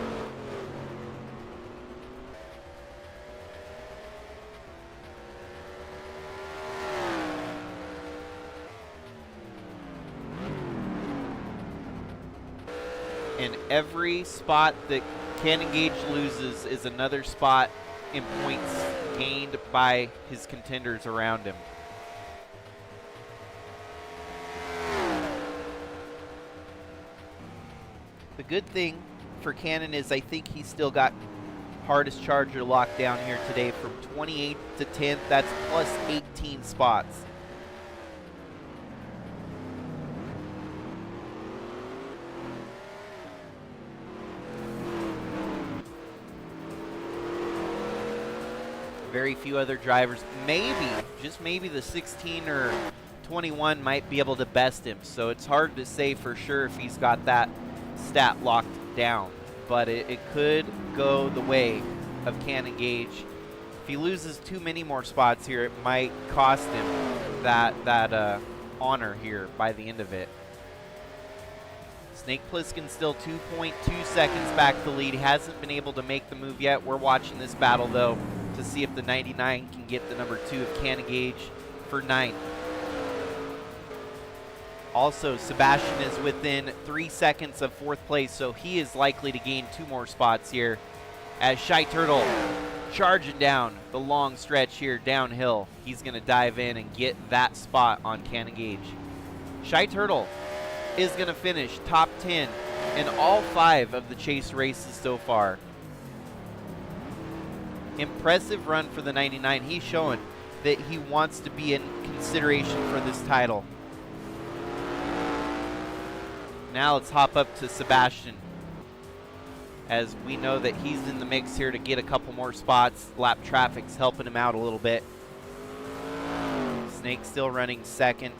Speaker 1: And every spot that Cannon Gage loses is another spot in points gained by his contenders around him. The good thing for Cannon is I think he's still got hardest charger locked down here today from 28th to 10th. That's plus 18 spots. Very few other drivers, maybe, just maybe the 16 or 21 might be able to best him. So it's hard to say for sure if he's got that stat locked down. But it could go the way of Cannon Gage. If he loses too many more spots here, it might cost him that honor here by the end of it. Snake Plissken still 2.2 seconds back the lead. He hasn't been able to make the move yet. We're watching this battle, though, to see if the 99 can get the number 2 of Cannon Gage for 9th. Also, Sebastian is within 3 seconds of 4th place, so he is likely to gain 2 more spots here as Shy Turtle charging down the long stretch here downhill. He's going to dive in and get that spot on Cannon Gage. Shy Turtle is going to finish top 10 in all 5 of the chase races so far. Impressive run for the 99. He's showing that he wants to be in consideration for this title. Now let's hop up to Sebastian, as we know that he's in the mix here to get a couple more spots. Lap traffic's helping him out a little bit. Snake still running second.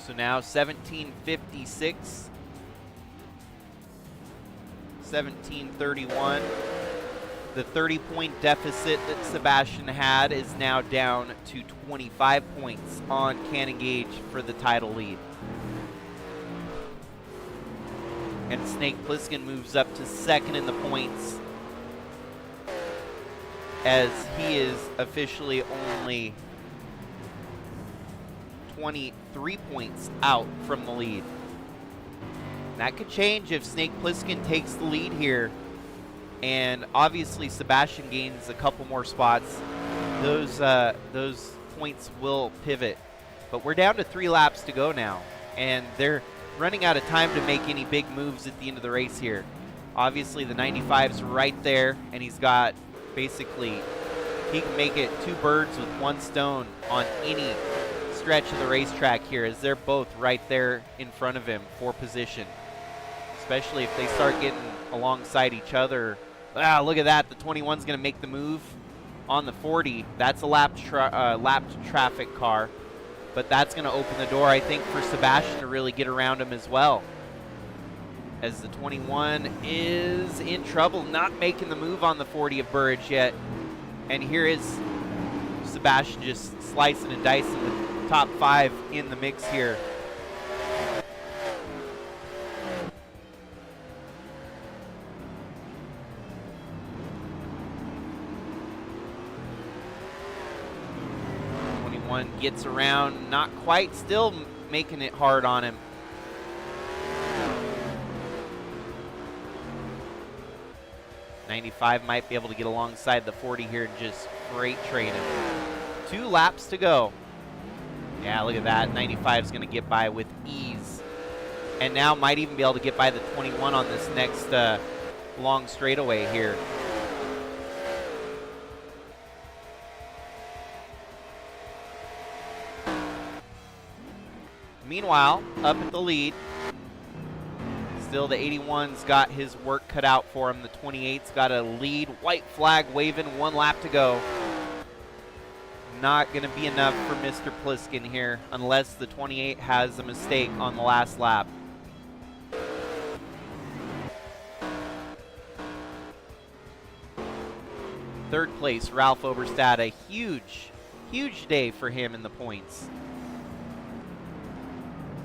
Speaker 1: So now 1756, 1731. The 30-point deficit that Sebastian had is now down to 25 points on Cannon Gage for the title lead. And Snake Plissken moves up to 2nd in the points, as he is officially only 23 points out from the lead. That could change if Snake Plissken takes the lead here, and obviously Sebastian gains a couple more spots. Those points will pivot. But we're down to 3 laps to go now, and they're running out of time to make any big moves at the end of the race here. Obviously the 95's right there, and he's got basically, he can make it 2 birds with 1 stone on any stretch of the racetrack here, as they're both right there in front of him for position, especially if they start getting alongside each other. Look at that, the 21's going to make the move on the 40. That's a lapped traffic car, but that's going to open the door, I think, for Sebastian to really get around him as well, as the 21 is in trouble, not making the move on the 40 of Burridge yet. And here is Sebastian just slicing and dicing the top 5 in the mix here. 21 gets around, not quite, still making it hard on him. '95 might be able to get alongside the 40 here and just freight train him. 2 laps to go. Yeah, look at that. 95 is going to get by with ease. And now might even be able to get by the 21 on this next long straightaway here. Meanwhile, up at the lead, still the 81's got his work cut out for him. The 28's got a lead. White flag waving, 1 lap to go. Not going to be enough for Mr. Plissken here unless the 28 has a mistake on the last lap. Third place, Ralph Oberstad. A huge, huge day for him in the points.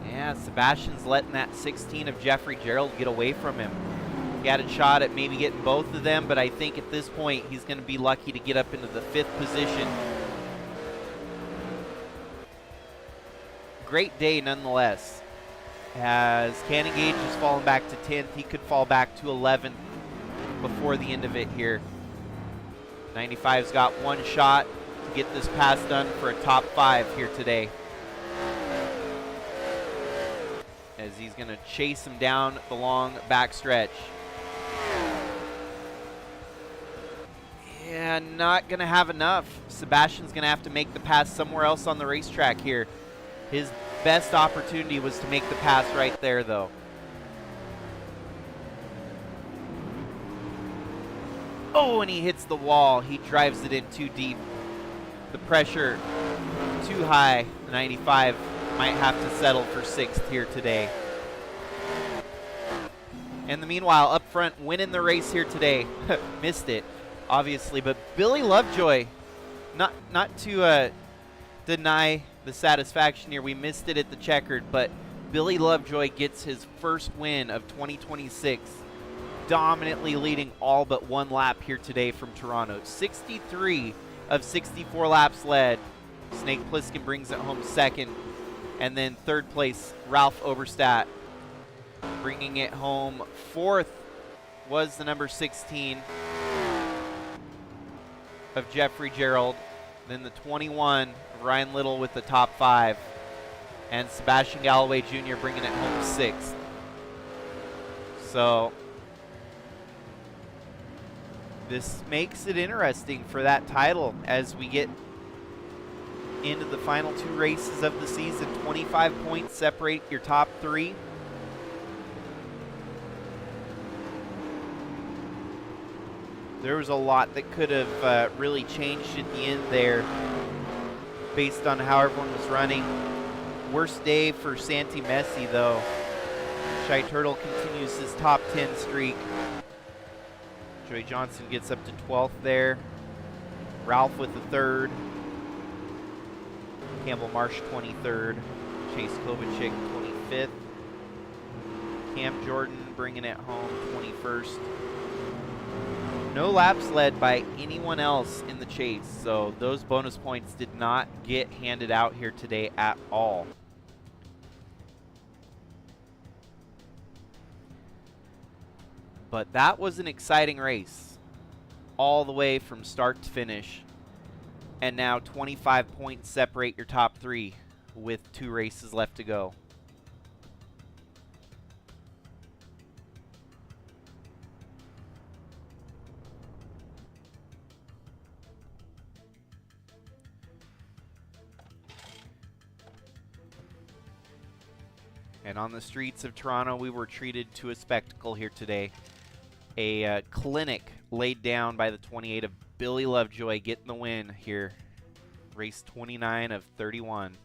Speaker 1: Yeah, Sebastian's letting that 16 of Jeffrey Gerald get away from him. He had a shot at maybe getting both of them, but I think at this point he's going to be lucky to get up into the 5th position. Great day nonetheless. As Cannon Gage has fallen back to 10th, he could fall back to 11th before the end of it here. 95's got 1 shot to get this pass done for a top 5 here today. As he's going to chase him down the long back stretch. Yeah, not going to have enough. Sebastian's going to have to make the pass somewhere else on the racetrack here. His best opportunity was to make the pass right there, though. Oh, and he hits the wall. He drives it in too deep. The pressure too high. 95 might have to settle for 6th here today. And the meanwhile, up front, winning the race here today. Missed it, obviously, but Billy Lovejoy, not to deny the satisfaction here. We missed it at the checkered, but Billy Lovejoy gets his first win of 2026, dominantly leading all but 1 lap here today from Toronto. 63 of 64 laps led. Snake Plissken brings it home 2nd. And then 3rd place, Ralph Oberstad. Bringing it home 4th was the number 16 of Jeffrey Gerald. Then the 21 of Ryan Little with the top 5. And Sebastian Galloway Jr. bringing it home 6th. So this makes it interesting for that title as we get into the final 2 races of the season. 25 points separate your top 3. There was a lot that could have really changed at the end there based on how everyone was running. Worst day for Santi Messi, though. Shy Turtle continues his top 10 streak. Joey Johnson gets up to 12th there. Ralph with the 3rd. Campbell Marsh 23rd. Chase Kovacic 25th. Cam Jordan bringing it home 21st. No laps led by anyone else in the chase, so those bonus points did not get handed out here today at all. But that was an exciting race all the way from start to finish. And now 25 points separate your top 3 with 2 races left to go. And on the streets of Toronto, we were treated to a spectacle here today. A clinic laid down by the 28 of Billy Lovejoy getting the win here. Race 29 of 31.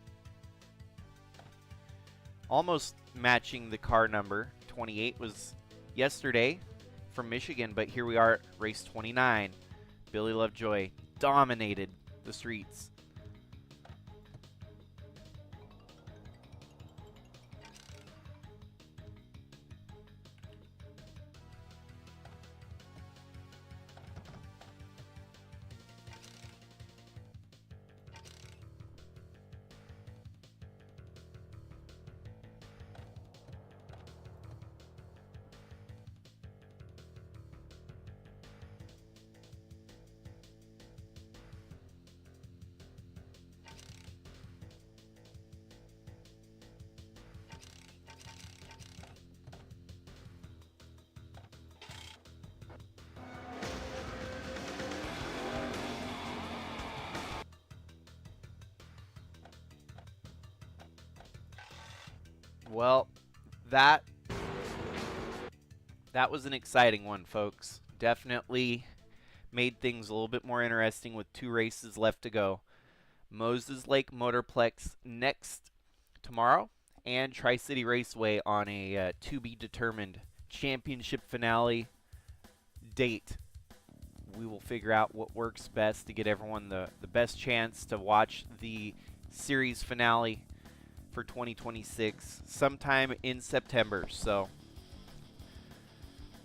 Speaker 1: Almost matching the car number. 28 was yesterday from Michigan, but here we are at race 29. Billy Lovejoy dominated the streets. Well, that was an exciting one, folks. Definitely made things a little bit more interesting with 2 races left to go. Moses Lake Motorplex next tomorrow, and Tri-City Raceway on a to-be-determined championship finale date. We will figure out what works best to get everyone the best chance to watch the series finale for 2026 sometime in September. So,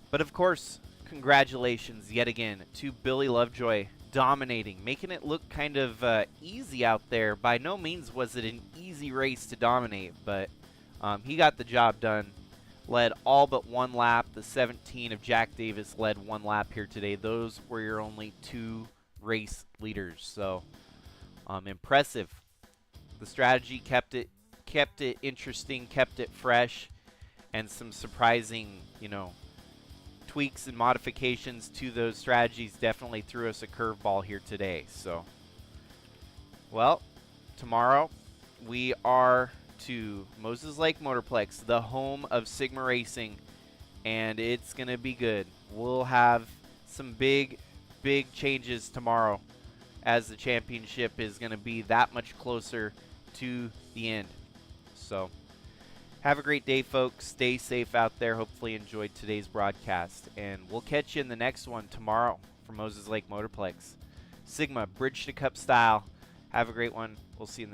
Speaker 1: but of course, congratulations yet again to Billy Lovejoy, dominating, making it look kind of easy out there. By no means was it an easy race to dominate, but he got the job done. Led all but 1 lap. The 17 of Jack Davis led 1 lap here today. Those were your only 2 race leaders. So impressive. The strategy kept it interesting, kept it fresh, and some surprising, tweaks and modifications to those strategies definitely threw us a curveball here today. So, well, tomorrow we are to Moses Lake Motorplex, the home of Sigma Racing, and it's going to be good. We'll have some big changes tomorrow, as the championship is going to be that much closer to the end. So, have a great day, folks. Stay safe out there. Hopefully enjoyed today's broadcast, and we'll catch you in the next one tomorrow from Moses Lake Motorplex. Sigma, Bridge to Cup style. Have a great one. We'll see you in the next